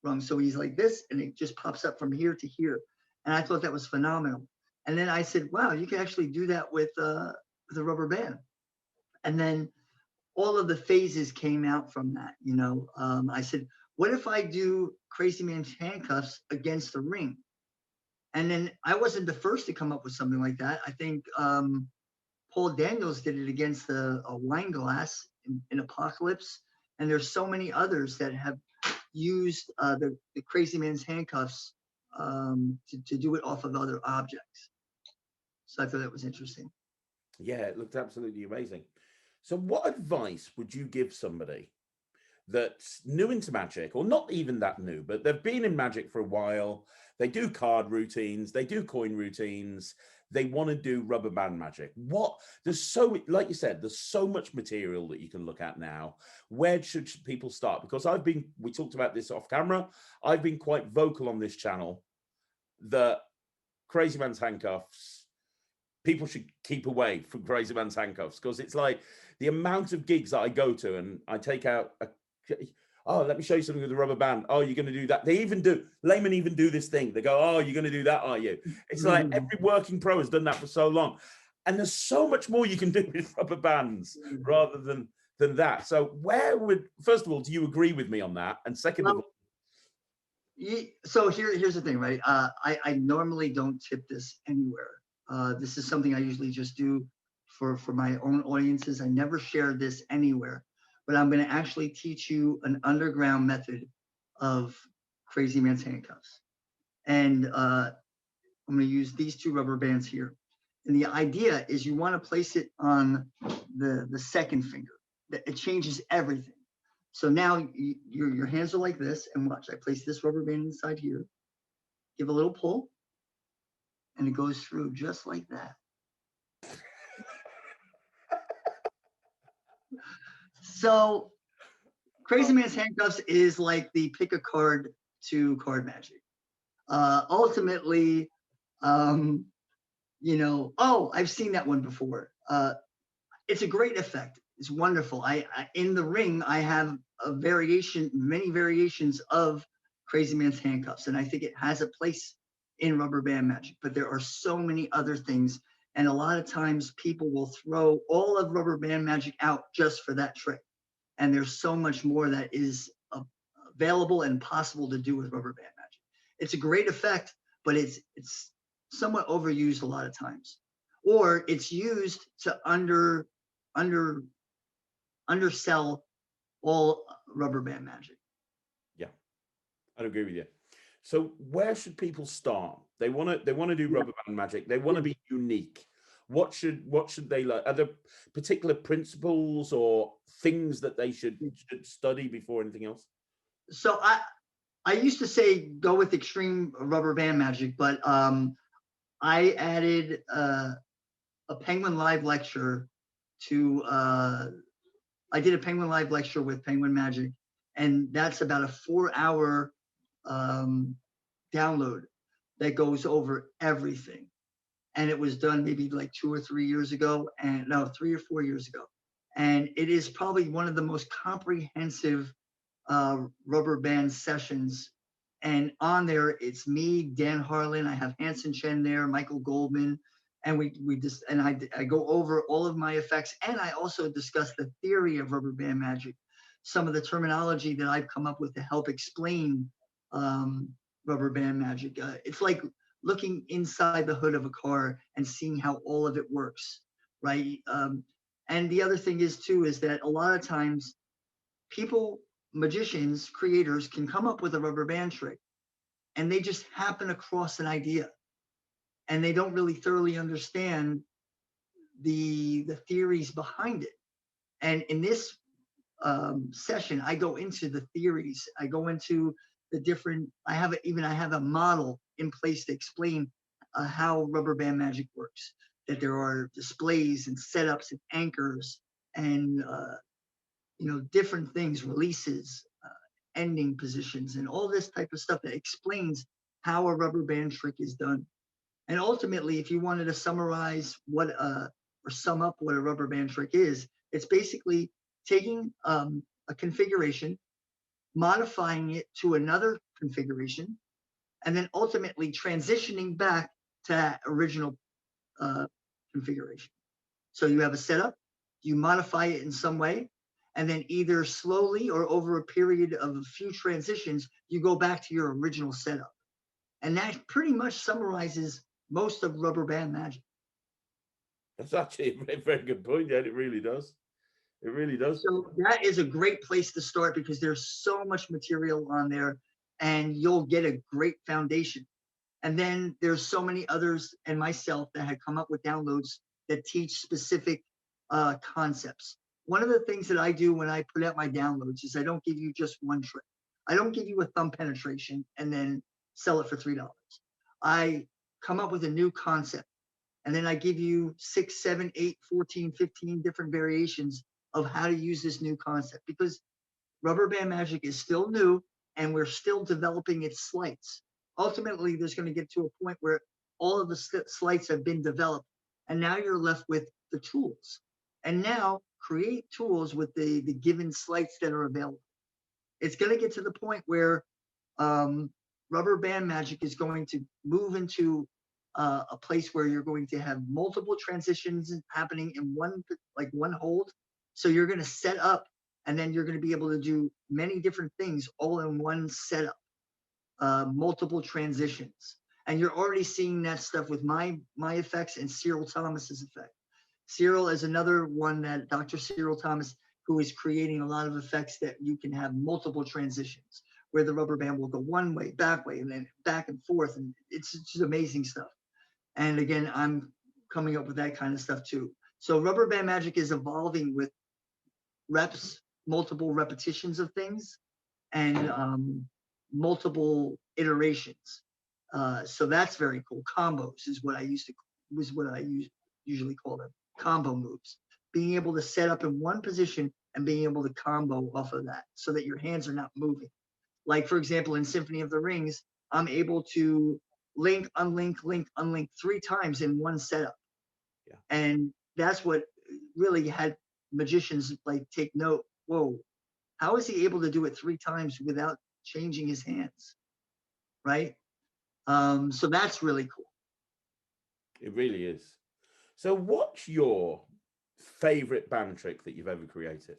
rung. So he's like this, and it just pops up from here to here. And I thought that was phenomenal. And then I said, wow, you can actually do that with a rubber band. And then all of the phases came out from that. You know, I said, what if I do Crazy Man's handcuffs against the ring? And then I wasn't the first to come up with something like that. I think Paul Daniels did it against a wine glass in Apocalypse. And there's so many others that have used the Crazy Man's handcuffs to do it off of other objects. So I thought that was interesting. Yeah, it looked absolutely amazing. So what advice would you give somebody that's new into magic, or not even that new, but they've been in magic for a while? They do card routines, they do coin routines, they want to do rubber band magic. What there's so, like you said, there's so much material that you can look at now. Where should people start? Because we talked about this off camera, I've been quite vocal on this channel that Crazy Man's handcuffs, people should keep away from Crazy Man's handcuffs, because it's like the amount of gigs that I go to and I take out oh, let me show you something with the rubber band. Oh, you're going to do that. Laymen even do this thing. They go, oh, you're going to do that, are you? It's like every working pro has done that for so long. And there's so much more you can do with rubber bands rather than that. So first of all, do you agree with me on that? And second of all, so here's the thing, right? I normally don't tip this anywhere. This is something I usually just do for my own audiences. I never share this anywhere, but I'm going to actually teach you an underground method of Crazy Man's handcuffs. And I'm going to use these two rubber bands here. And the idea is you want to place it on the second finger. It changes everything. So now your hands are like this, and watch, I place this rubber band inside here, give a little pull, and it goes through just like that. So Crazy Man's handcuffs is like the pick a card to card magic. Ultimately, you know, oh, I've seen that one before. It's a great effect. It's wonderful. I in the ring, I have many variations of Crazy Man's handcuffs, and I think it has a place in rubber band magic. But there are so many other things, and a lot of times people will throw all of rubber band magic out just for that trick. And there's so much more that is available and possible to do with rubber band magic. It's a great effect, but it's somewhat overused a lot of times, or it's used to undersell all rubber band magic. yeah, I'd agree with you. So where should people start? They want to do rubber band magic. They want to be unique. What should they like? Are there particular principles or things that they should study before anything else? So I used to say go with extreme rubber band magic, but I added a Penguin Live lecture to I did a Penguin Live lecture with Penguin Magic, And that's about a 4-hour download that goes over everything. And it was done maybe like 2 or 3 years ago, and no, 3 or 4 years ago. And it is probably one of the most comprehensive rubber band sessions. And on there, it's me, Dan Harlan. I have Hanson Chen there, Michael Goldman, and I go over all of my effects, and I also discuss the theory of rubber band magic, some of the terminology that I've come up with to help explain rubber band magic. It's like looking inside the hood of a car and seeing how all of it works, right? And the other thing is too, is that a lot of times people, magicians, creators can come up with a rubber band trick and they just happen across an idea and they don't really thoroughly understand the theories behind it. And in this session, I go into the theories. I go into the different, I have a model in place to explain how rubber band magic works, that there are displays and setups and anchors and different things, releases, ending positions, and all this type of stuff that explains how a rubber band trick is done. And ultimately, if you wanted to summarize or sum up what a rubber band trick is, it's basically taking a configuration, modifying it to another configuration, and then ultimately transitioning back to that original configuration. So you have a setup, you modify it in some way, and then either slowly or over a period of a few transitions, you go back to your original setup. And that pretty much summarizes most of rubber band magic. That's actually a very, very good point. Yeah, it really does. It really does. So that is a great place to start because there's so much material on there and you'll get a great foundation. And then there's so many others and myself that had come up with downloads that teach specific concepts. One of the things that I do when I put out my downloads is I don't give you just one trick. I don't give you a thumb penetration and then sell it for $3. I come up with a new concept and then I give you 6, 7, 8, 14, 15 different variations of how to use this new concept because rubber band magic is still new and we're still developing its sleights. Ultimately, there's going to get to a point where all of the sleights have been developed and now you're left with the tools. And now create tools with the given sleights that are available. It's going to get to the point where rubber band magic is going to move into a place where you're going to have multiple transitions happening in one hold. So you're going to set up and then you're going to be able to do many different things all in one setup, multiple transitions. And you're already seeing that stuff with my effects and Cyril Thomas's effect. Cyril is another one that Dr. Cyril Thomas, who is creating a lot of effects that you can have multiple transitions where the rubber band will go one way, and then back and forth. And it's just amazing stuff. And again, I'm coming up with that kind of stuff too. So rubber band magic is evolving with reps, multiple repetitions of things, and multiple iterations. So that's very cool. Combos is what I usually call them. Combo moves. Being able to set up in one position and being able to combo off of that so that your hands are not moving. Like for example, in Symphony of the Rings, I'm able to link, unlink, link, unlink 3 times in one setup. Yeah. And that's what really had magicians like take note. Whoa, how is he able to do it 3 times without changing his hands? Right? So that's really cool. It really is. So what's your favorite band trick that you've ever created?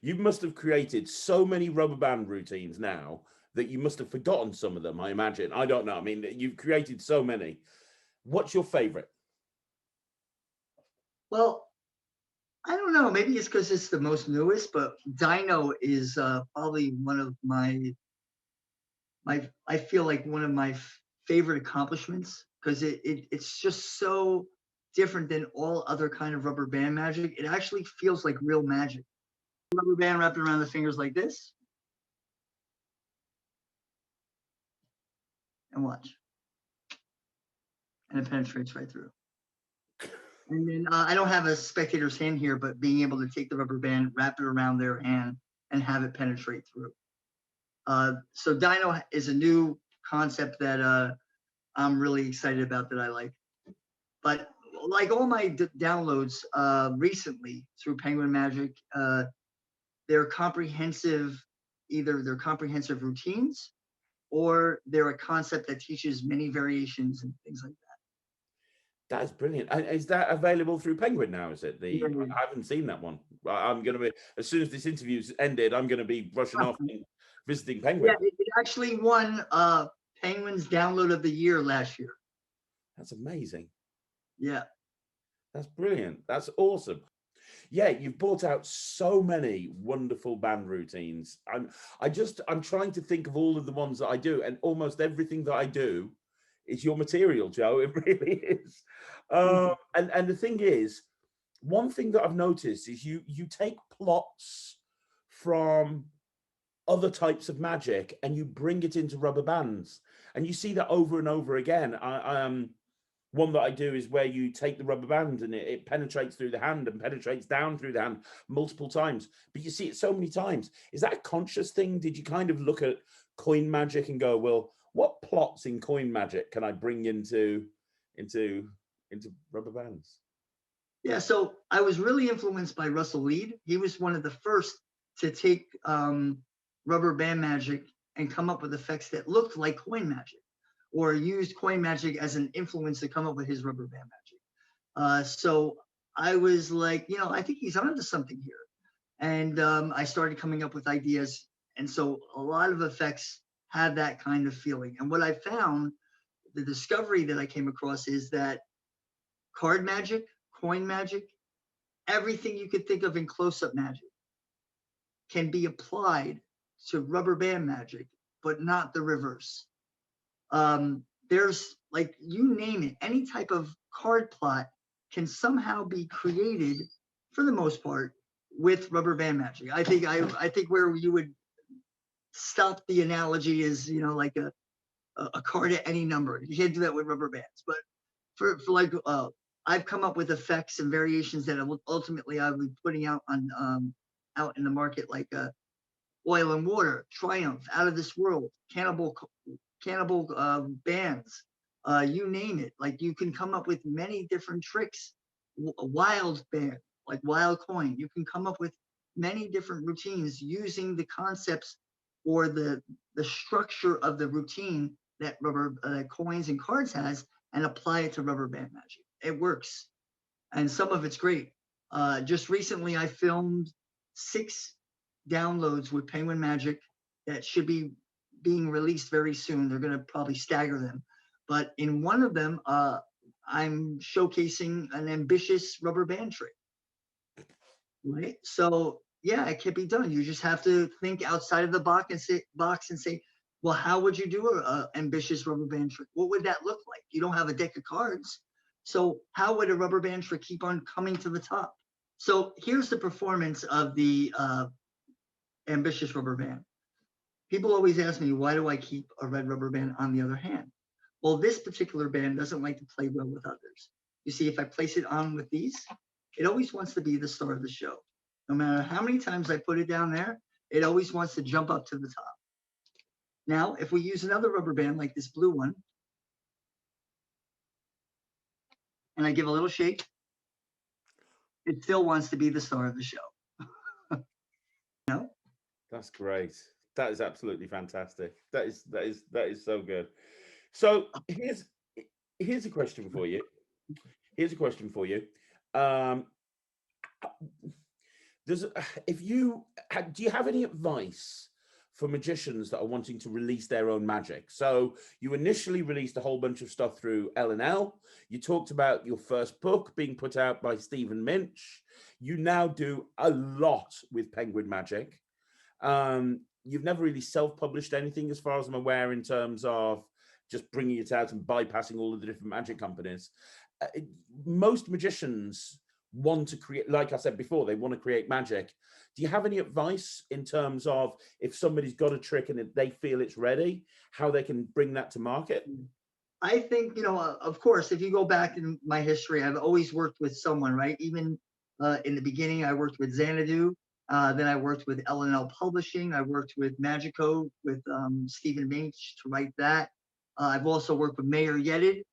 You must have created so many rubber band routines now that you must have forgotten some of them, I imagine. I don't know. I mean, you've created so many. What's your favorite? Well, I don't know. Maybe it's because it's the most newest, but Dino is probably one of I feel like one of my favorite accomplishments because it's just so different than all other kind of rubber band magic. It actually feels like real magic. Rubber band wrapped around the fingers like this. And watch. And it penetrates right through. And then I don't have a spectator's hand here, but being able to take the rubber band, wrap it around their hand, and have it penetrate through. So Dino is a new concept that I'm really excited about, that I like. But like all my downloads recently through Penguin Magic, they're comprehensive, either they're comprehensive routines, or they're a concept that teaches many variations and things like that. That's brilliant. And is that available through Penguin now? Is it Yeah, I haven't seen that one. I'm going to be, as soon as this interview's ended, I'm going to be rushing off and visiting yeah, Penguin. it actually won Penguin's Download of the Year last year. That's amazing. Yeah. That's brilliant. That's awesome. Yeah, you've brought out so many wonderful band routines. I'm trying to think of all of the ones that I do, and almost everything that I do is your material, Joe. It really is. And the thing is, one thing that I've noticed is you take plots from other types of magic and you bring it into rubber bands, and you see that over and over again. One that I do is where you take the rubber band and it penetrates through the hand and penetrates down through the hand multiple times, but you see it so many times. Is that a conscious thing? Did you kind of look at coin magic and go, well, what plots in coin magic can I bring into rubber bands? Yeah, so I was really influenced by Russell Lead. He was one of the first to take rubber band magic and come up with effects that looked like coin magic, or used coin magic as an influence to come up with his rubber band magic. So I was like, I think he's onto something here. And I started coming up with ideas. And so a lot of effects have that kind of feeling. And what I found, the discovery that I came across, is that card magic, coin magic, everything you could think of in close-up magic can be applied to rubber band magic, but not the reverse. There's, like, you name it, any type of card plot can somehow be created, for the most part, with rubber band magic. I think where you would stop the analogy is, like a card at any number. You can't do that with rubber bands. But for like I've come up with effects and variations that ultimately I'll be putting out on out in the market, like Oil and Water, Triumph, Out of This World, Cannibal bands, you name it. Like, you can come up with many different tricks. A wild band, like wild coin, you can come up with many different routines using the concepts or the structure of the routine that rubber coins and cards has, and apply it to rubber band magic. It works, and some of it's great. Just recently, I filmed 6 downloads with Penguin Magic that should be being released very soon. They're going to probably stagger them. But in one of them, I'm showcasing an ambitious rubber band trick. Right? So, yeah, it can be done. You just have to think outside of the box and say, well, how would you do an ambitious rubber band trick? What would that look like? You don't have a deck of cards. So how would a rubber band trick keep on coming to the top? So here's the performance of the ambitious rubber band. People always ask me, why do I keep a red rubber band on the other hand? Well, this particular band doesn't like to play well with others. You see, if I place it on with these, it always wants to be the star of the show. No matter how many times I put it down there, it always wants to jump up to the top. Now, if we use another rubber band like this blue one, and I give a little shake, it still wants to be the star of the show. That's great. That is absolutely fantastic. That is so good. So here's a question for you. Do you have any advice for magicians that are wanting to release their own magic? So you initially released a whole bunch of stuff through L&L. You talked about your first book being put out by Stephen Minch. You now do a lot with Penguin Magic. You've never really self-published anything, as far as I'm aware, in terms of just bringing it out and bypassing all of the different magic companies. Most magicians want to create, like I said before, they want to create magic. Do you have any advice in terms of, if somebody's got a trick and they feel it's ready, how they can bring that to market? I think, of course, if you go back in my history, I've always worked with someone, right? Even in the beginning, I worked with Xanadu. Then I worked with L&L Publishing. I worked with Magico with Stephen Mainch to write that. I've also worked with Mayor Yedid,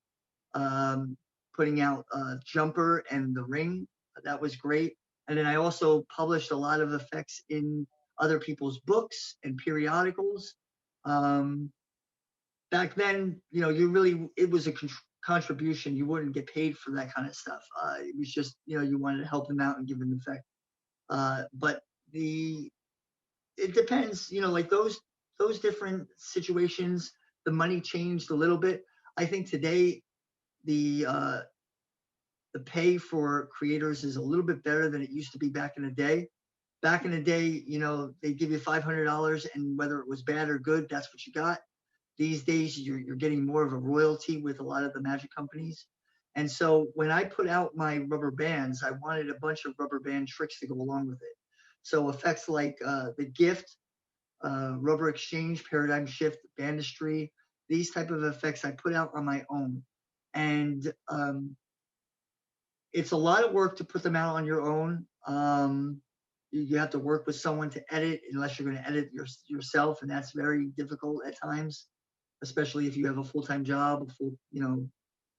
putting out Jumper and The Ring. That was great. And then I also published a lot of effects in other people's books and periodicals. Back then, you know, it was a contribution. You wouldn't get paid for that kind of stuff. It was just, you know, you wanted to help them out and give them effect. But it depends, you know, like those different situations, the money changed a little bit. I think today the pay for creators is a little bit better than it used to be back in the day. Back in the day, you know, they give you $500, and whether it was bad or good, that's what you got. These days, you're getting more of a royalty with a lot of the magic companies. And so when I put out my rubber bands, I wanted a bunch of rubber band tricks to go along with it. So effects like the Gift, Rubber Exchange, Paradigm Shift, Bandistry, these type of effects I put out on my own. And it's a lot of work to put them out on your own. You have to work with someone to edit, unless you're going to edit yourself, and that's very difficult at times, especially if you have a full-time job, you know,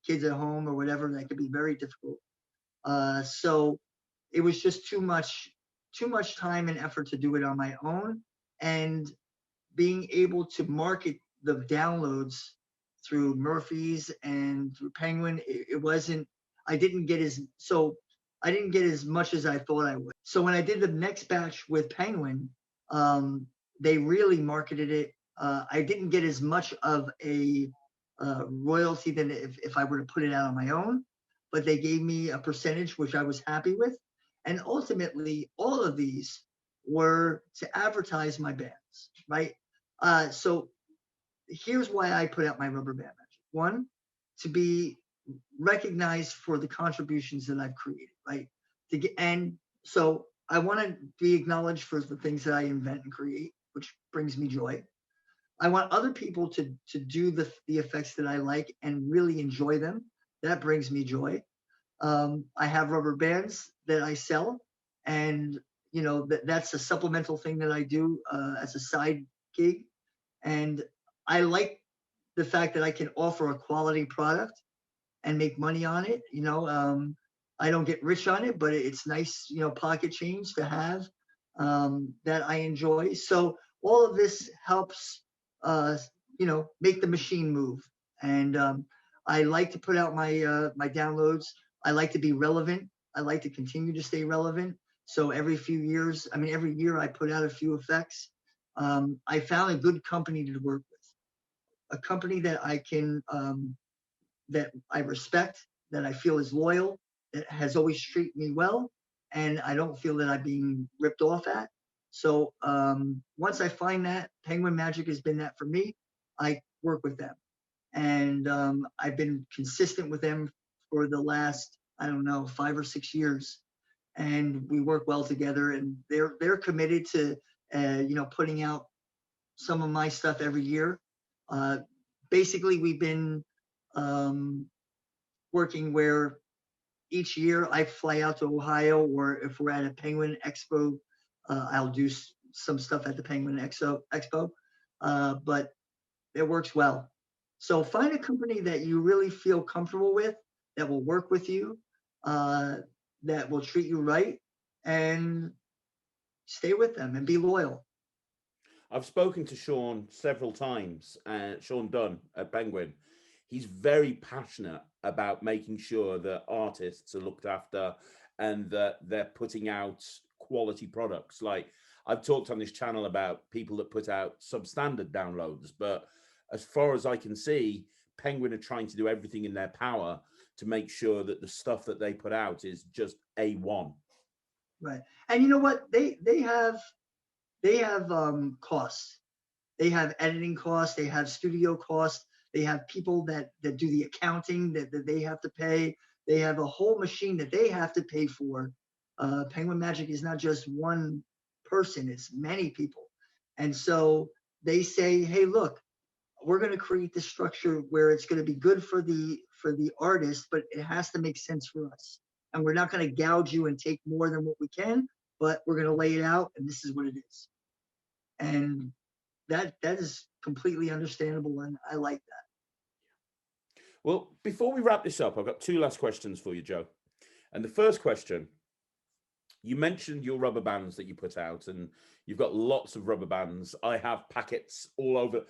kids at home or whatever. That could be very difficult. So it was just too much time and effort to do it on my own, and being able to market the downloads through Murphy's and through Penguin, I didn't get as much as I thought I would. So when I did the next batch with Penguin, they really marketed it. I didn't get as much of a royalty than if I were to put it out on my own, but they gave me a percentage, which I was happy with. And ultimately, all of these were to advertise my bands, right? So here's why I put out my rubber band magic. One, to be recognized for the contributions that I've created, right? And so I want to be acknowledged for the things that I invent and create, which brings me joy. I want other people to do the effects that I like and really enjoy them. That brings me joy. I have rubber bands that I sell, and you know that's a supplemental thing that I do as a side gig. And I like the fact that I can offer a quality product and make money on it. You know, I don't get rich on it, but it's nice, you know, pocket change to have that I enjoy. So all of this helps, you know, make the machine move. And I like to put out my downloads. I like to be relevant. I like to continue to stay relevant. So every year I put out a few effects. I found a good company to work with, a company that I can, that I respect, that I feel is loyal, that has always treated me well, and I don't feel that I'm being ripped off at. So once I find that, Penguin Magic has been that for me. I work with them, and I've been consistent with them for the last, I don't know, 5 or 6 years, and we work well together. And they're committed to you know, putting out some of my stuff every year. Basically, we've been working where each year I fly out to Ohio, or if we're at a Penguin Expo, I'll do some stuff at the Penguin Expo. But it works well. So find a company that you really feel comfortable with, that will work with you, that will treat you right, and stay with them and be loyal. I've spoken to Sean several times, Sean Dunn at Penguin. He's very passionate about making sure that artists are looked after and that they're putting out quality products. Like, I've talked on this channel about people that put out substandard downloads, but as far as I can see, Penguin are trying to do everything in their power to make sure that the stuff that they put out is just A1. Right. And you know what? They have costs. They have editing costs. They have studio costs. They have people that do the accounting that they have to pay. They have a whole machine that they have to pay for. Penguin Magic is not just one person, it's many people. And so they say, hey, look, we're going to create this structure where it's going to be good for the artist, but it has to make sense for us. And we're not going to gouge you and take more than what we can, but we're going to lay it out, and this is what it is. And that is completely understandable, and I like that. Well, before we wrap this up, I've got two last questions for you, Joe. And the first question, you mentioned your rubber bands that you put out, and you've got lots of rubber bands. I have packets all over.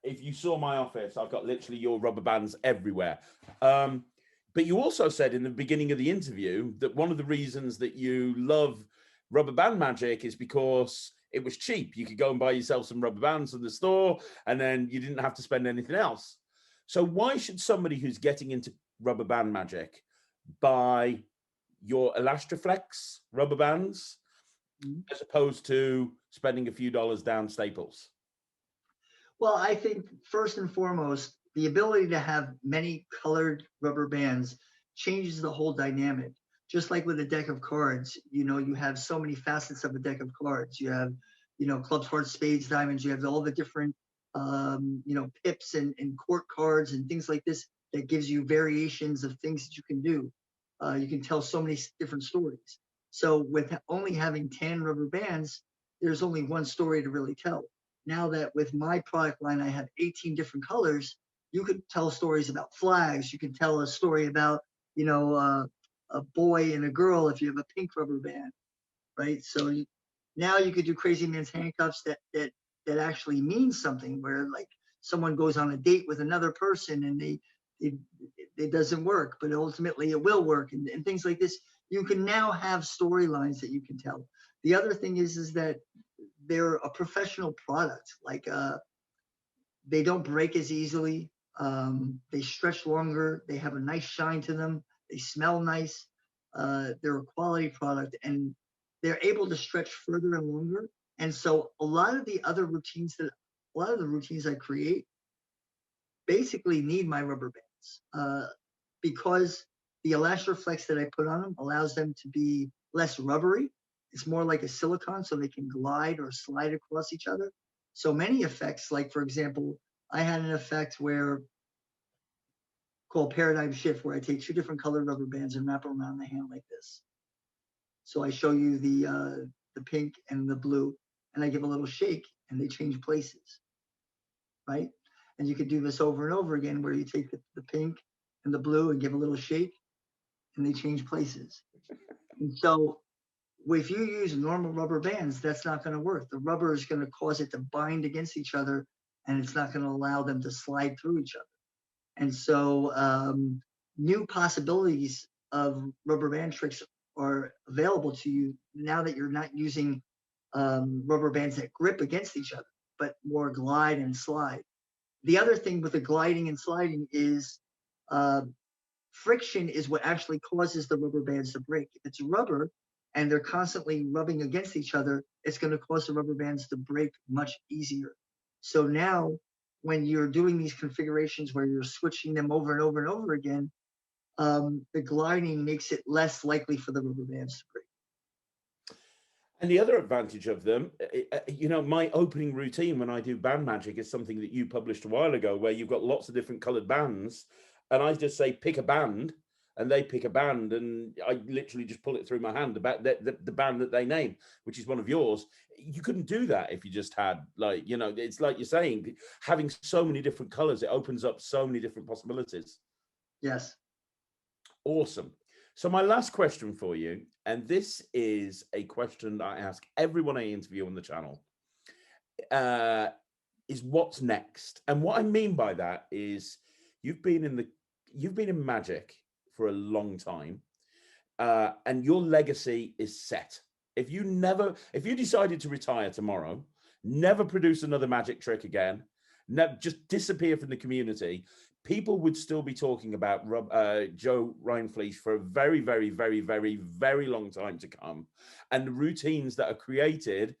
If you saw my office, I've got literally your rubber bands everywhere. But you also said in the beginning of the interview that one of the reasons that you love rubber band magic is because it was cheap. You could go and buy yourself some rubber bands from the store, and then you didn't have to spend anything else. So why should somebody who's getting into rubber band magic buy your Elastroflex rubber bands as opposed to spending a few dollars down Staples? Well, I think first and foremost, the ability to have many colored rubber bands changes the whole dynamic. Just like with a deck of cards, you know, you have so many facets of a deck of cards. You have, you know, clubs, hearts, spades, diamonds. You have all the different, you know, pips and court cards and things like this that gives you variations of things that you can do. You can tell so many different stories. So with only having 10 rubber bands, there's only one story to really tell. Now that with my product line, I have 18 different colors, you could tell stories about flags. You can tell a story about, you know, a boy and a girl if you have a pink rubber band, right? So now you could do crazy man's handcuffs that actually means something, where like someone goes on a date with another person and it doesn't work, but ultimately it will work, and things like this. You can now have storylines that you can tell. The other thing is that they're a professional product. Like they don't break as easily. They stretch longer. They have a nice shine to them. They smell nice. They're a quality product, and they're able to stretch further and longer. And so a lot of the routines I create basically need my rubber bands because the Elastroflex that I put on them allows them to be less rubbery. It's more like a silicone, so they can glide or slide across each other. So many effects, like for example, I had an effect called paradigm shift, where I take two different colored rubber bands and wrap them around the hand like this. So I show you the pink and the blue, and I give a little shake, and they change places, right? And you could do this over and over again, where you take the pink and the blue and give a little shake, and they change places. And so if you use normal rubber bands, that's not going to work. The rubber is going to cause it to bind against each other, and it's not going to allow them to slide through each other. And so new possibilities of rubber band tricks are available to you now that you're not using rubber bands that grip against each other, but more glide and slide. The other thing with the gliding and sliding is friction is what actually causes the rubber bands to break. If it's rubber and they're constantly rubbing against each other, it's going to cause the rubber bands to break much easier. So now when you're doing these configurations where you're switching them over and over and over again, the gliding makes it less likely for the rubber bands to break. And the other advantage of them, you know, my opening routine when I do band magic is something that you published a while ago, where you've got lots of different colored bands, and I just say pick a band, and they pick a band, and I literally just pull it through my hand about the band that they name, which is one of yours. You couldn't do that if you just had, like, you know, it's like you're saying, having so many different colors, it opens up so many different possibilities. Yes. Awesome. So my last question for you, and this is a question that I ask everyone I interview on the channel, is what's next? And what I mean by that is you've been in magic for a long time, and your legacy is set. If you decided to retire tomorrow, never produce another magic trick again, just disappear from the community, people would still be talking about Joe Rindfleisch for a very, very, very, very, very long time to come. And the routines that are created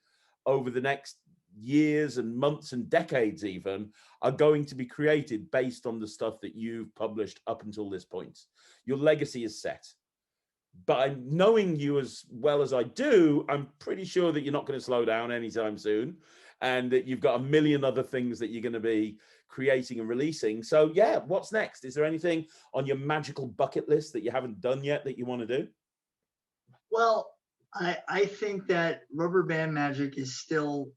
over the next years and months and decades even are going to be created based on the stuff that you've published up until this point. Your legacy is set. But knowing you as well as I do, I'm pretty sure that you're not going to slow down anytime soon, and that you've got a million other things that you're going to be creating and releasing. So yeah, what's next? Is there anything on your magical bucket list that you haven't done yet that you want to do? Well, I think that rubber band magic is still,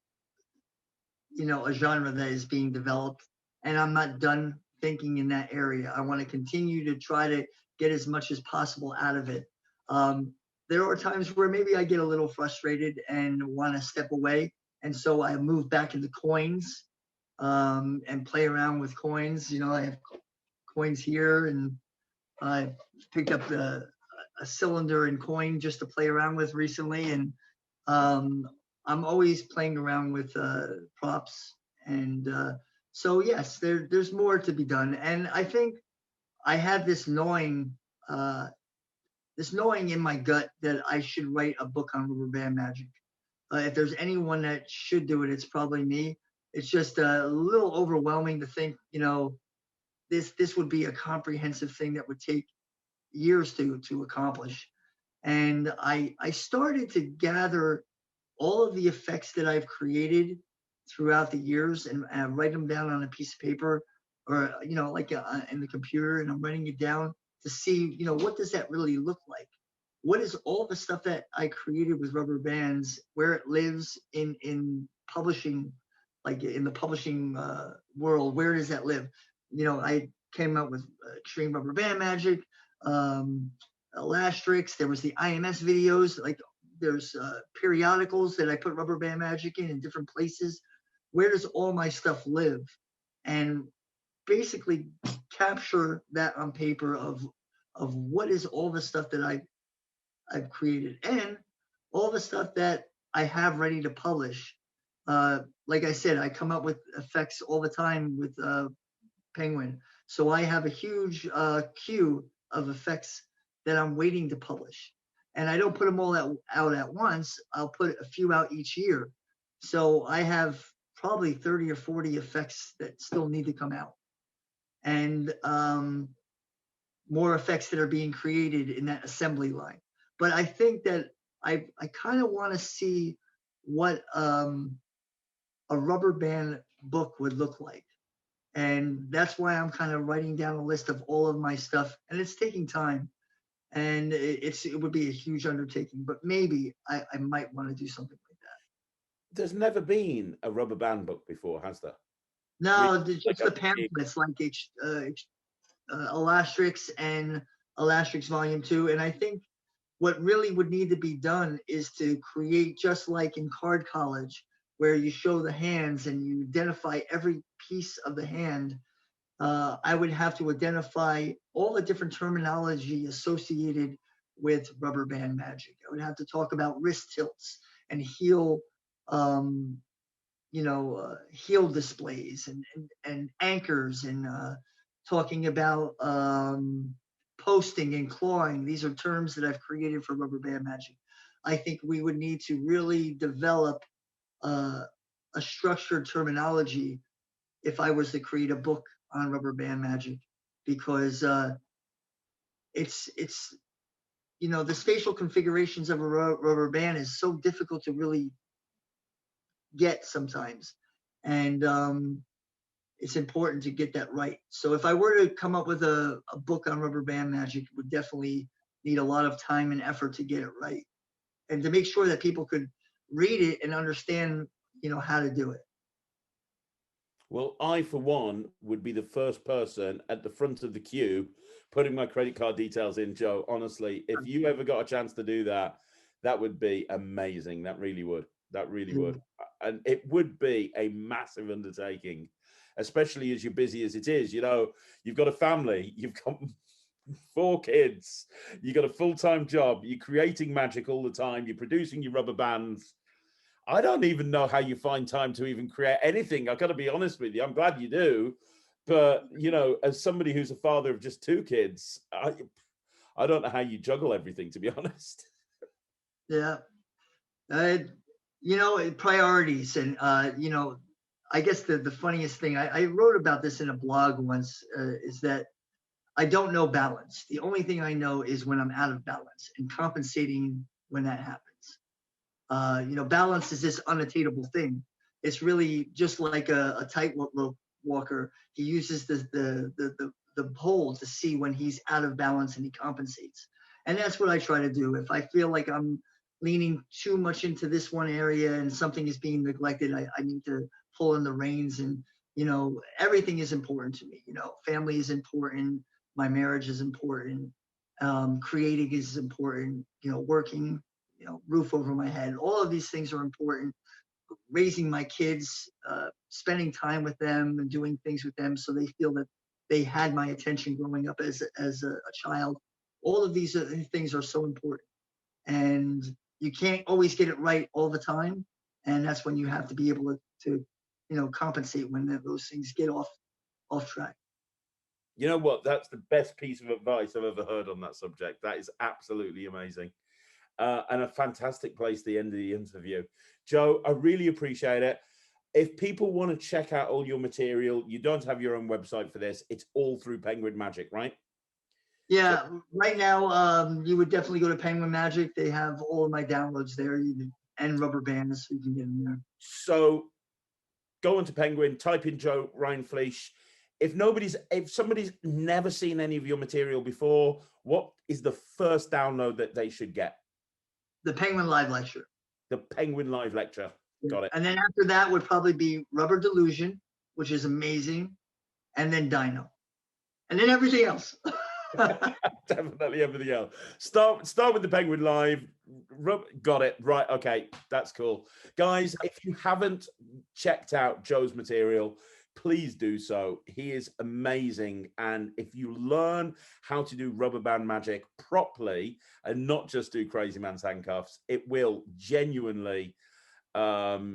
a genre that is being developed, and I'm not done thinking in that area. I want to continue to try to get as much as possible out of it. Um, there are times where maybe I get a little frustrated and want to step away, and so I move back into coins, and play around with coins. I have coins here, and I picked up a cylinder and coin just to play around with recently, and um, I'm always playing around with props, and so yes, there's more to be done, and I think I have uh, this knowing in my gut that I should write a book on rubber band magic. If there's anyone that should do it, it's probably me. It's just a little overwhelming to think, this would be a comprehensive thing that would take years to accomplish. And I started to gather all of the effects that I've created throughout the years, and write them down on a piece of paper, or like in the computer, and I'm writing it down to see, what does that really look like? What is all the stuff that I created with rubber bands, where it lives in publishing, like in the publishing world? Where does that live? I came out with Extreme Rubber Band Magic, um, Elastrix. There was the IMS videos. Like, there's periodicals that I put rubber band magic in different places. Where does all my stuff live? And basically capture that on paper of what is all the stuff that I've created, and all the stuff that I have ready to publish. Like I said, I come up with effects all the time with Penguin. So I have a huge queue of effects that I'm waiting to publish. And I don't put them all out at once. I'll put a few out each year. So I have probably 30 or 40 effects that still need to come out. And more effects that are being created in that assembly line. But I think that I kind of want to see what a rubber band book would look like. And that's why I'm kind of writing down a list of all of my stuff, and it's taking time, and it would be a huge undertaking, but maybe I might want to do something like that. There's never been a rubber band book before, has there? Really? No, Like just a the pamphlets, like Elastrix and Elastrix Volume 2. And I think what really would need to be done is to create, just like in card college, where you show the hands and you identify every piece of the hand. I would have to identify all the different terminology associated with rubber band magic. I would have to talk about wrist tilts and um, heel displays, and anchors, and talking about posting and clawing. These are terms that I've created for rubber band magic. I think we would need to really develop uh, a structured terminology if I was to create a book on rubber band magic, because it's the spatial configurations of a rubber band is so difficult to really get sometimes, and it's important to get that right. So if I were to come up with a book on rubber band magic, it would definitely need a lot of time and effort to get it right, and to make sure that people could read it and understand, how to do it. Well, I, for one, would be the first person at the front of the queue putting my credit card details in, Joe. Honestly, if you ever got a chance to do that, that would be amazing. That really would. That really would. And it would be a massive undertaking, especially as you're busy as it is. You've got a family, you've got 4 kids, you've got a full-time job, you're creating magic all the time, you're producing your rubber bands. I don't even know how you find time to even create anything. I've got to be honest with you. I'm glad you do. But, as somebody who's a father of just 2 kids, I don't know how you juggle everything, to be honest. Yeah. Uh, Priorities. And, I guess the funniest thing, I wrote about this in a blog once, is that I don't know balance. The only thing I know is when I'm out of balance, and compensating when that happens. Balance is this unattainable thing. It's really just like a tightrope walker. He uses the pole to see when he's out of balance, and he compensates. And that's what I try to do. If I feel like I'm leaning too much into this one area and something is being neglected, I need to pull in the reins. And, everything is important to me. Family is important. My marriage is important. Creating is important. Working, roof over my head. All of these things are important. Raising my kids, spending time with them and doing things with them so they feel that they had my attention growing up as a child. All of these things are so important. And you can't always get it right all the time. And that's when you have to be able to compensate when those things get off track. You know what? That's the best piece of advice I've ever heard on that subject. That is absolutely amazing. And a fantastic place to end the interview. Joe, I really appreciate it. If people want to check out all your material, you don't have your own website for this. It's all through Penguin Magic, right? Yeah, right now, you would definitely go to Penguin Magic. They have all of my downloads there, and rubber bands, so you can get them there. So go onto Penguin, type in Joe Rindfleisch. If somebody's never seen any of your material before, what is the first download that they should get? The Penguin Live Lecture. The Penguin Live Lecture. Got it. And then after that would probably be Rubber Delusion, which is amazing, and then Dino, and then everything else. Definitely everything else. Start with the Penguin Live. Got it. Right. Okay. That's cool. Guys, if you haven't checked out Joe's material, please do so. He is amazing. And if you learn how to do rubber band magic properly and not just do crazy man's handcuffs, it will genuinely, it'll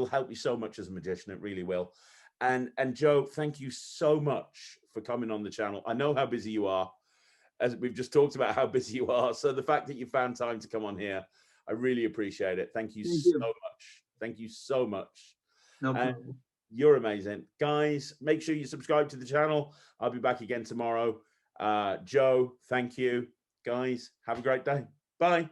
help you so much as a magician. It really will. And Joe, thank you so much for coming on the channel. I know how busy you are, as we've just talked about how busy you are. So the fact that you found time to come on here, I really appreciate it. Thank you so much. Thank you so much. No problem. You're amazing. Guys, make sure you subscribe to the channel. I'll be back again tomorrow. Joe, thank you. Guys, have a great day. Bye.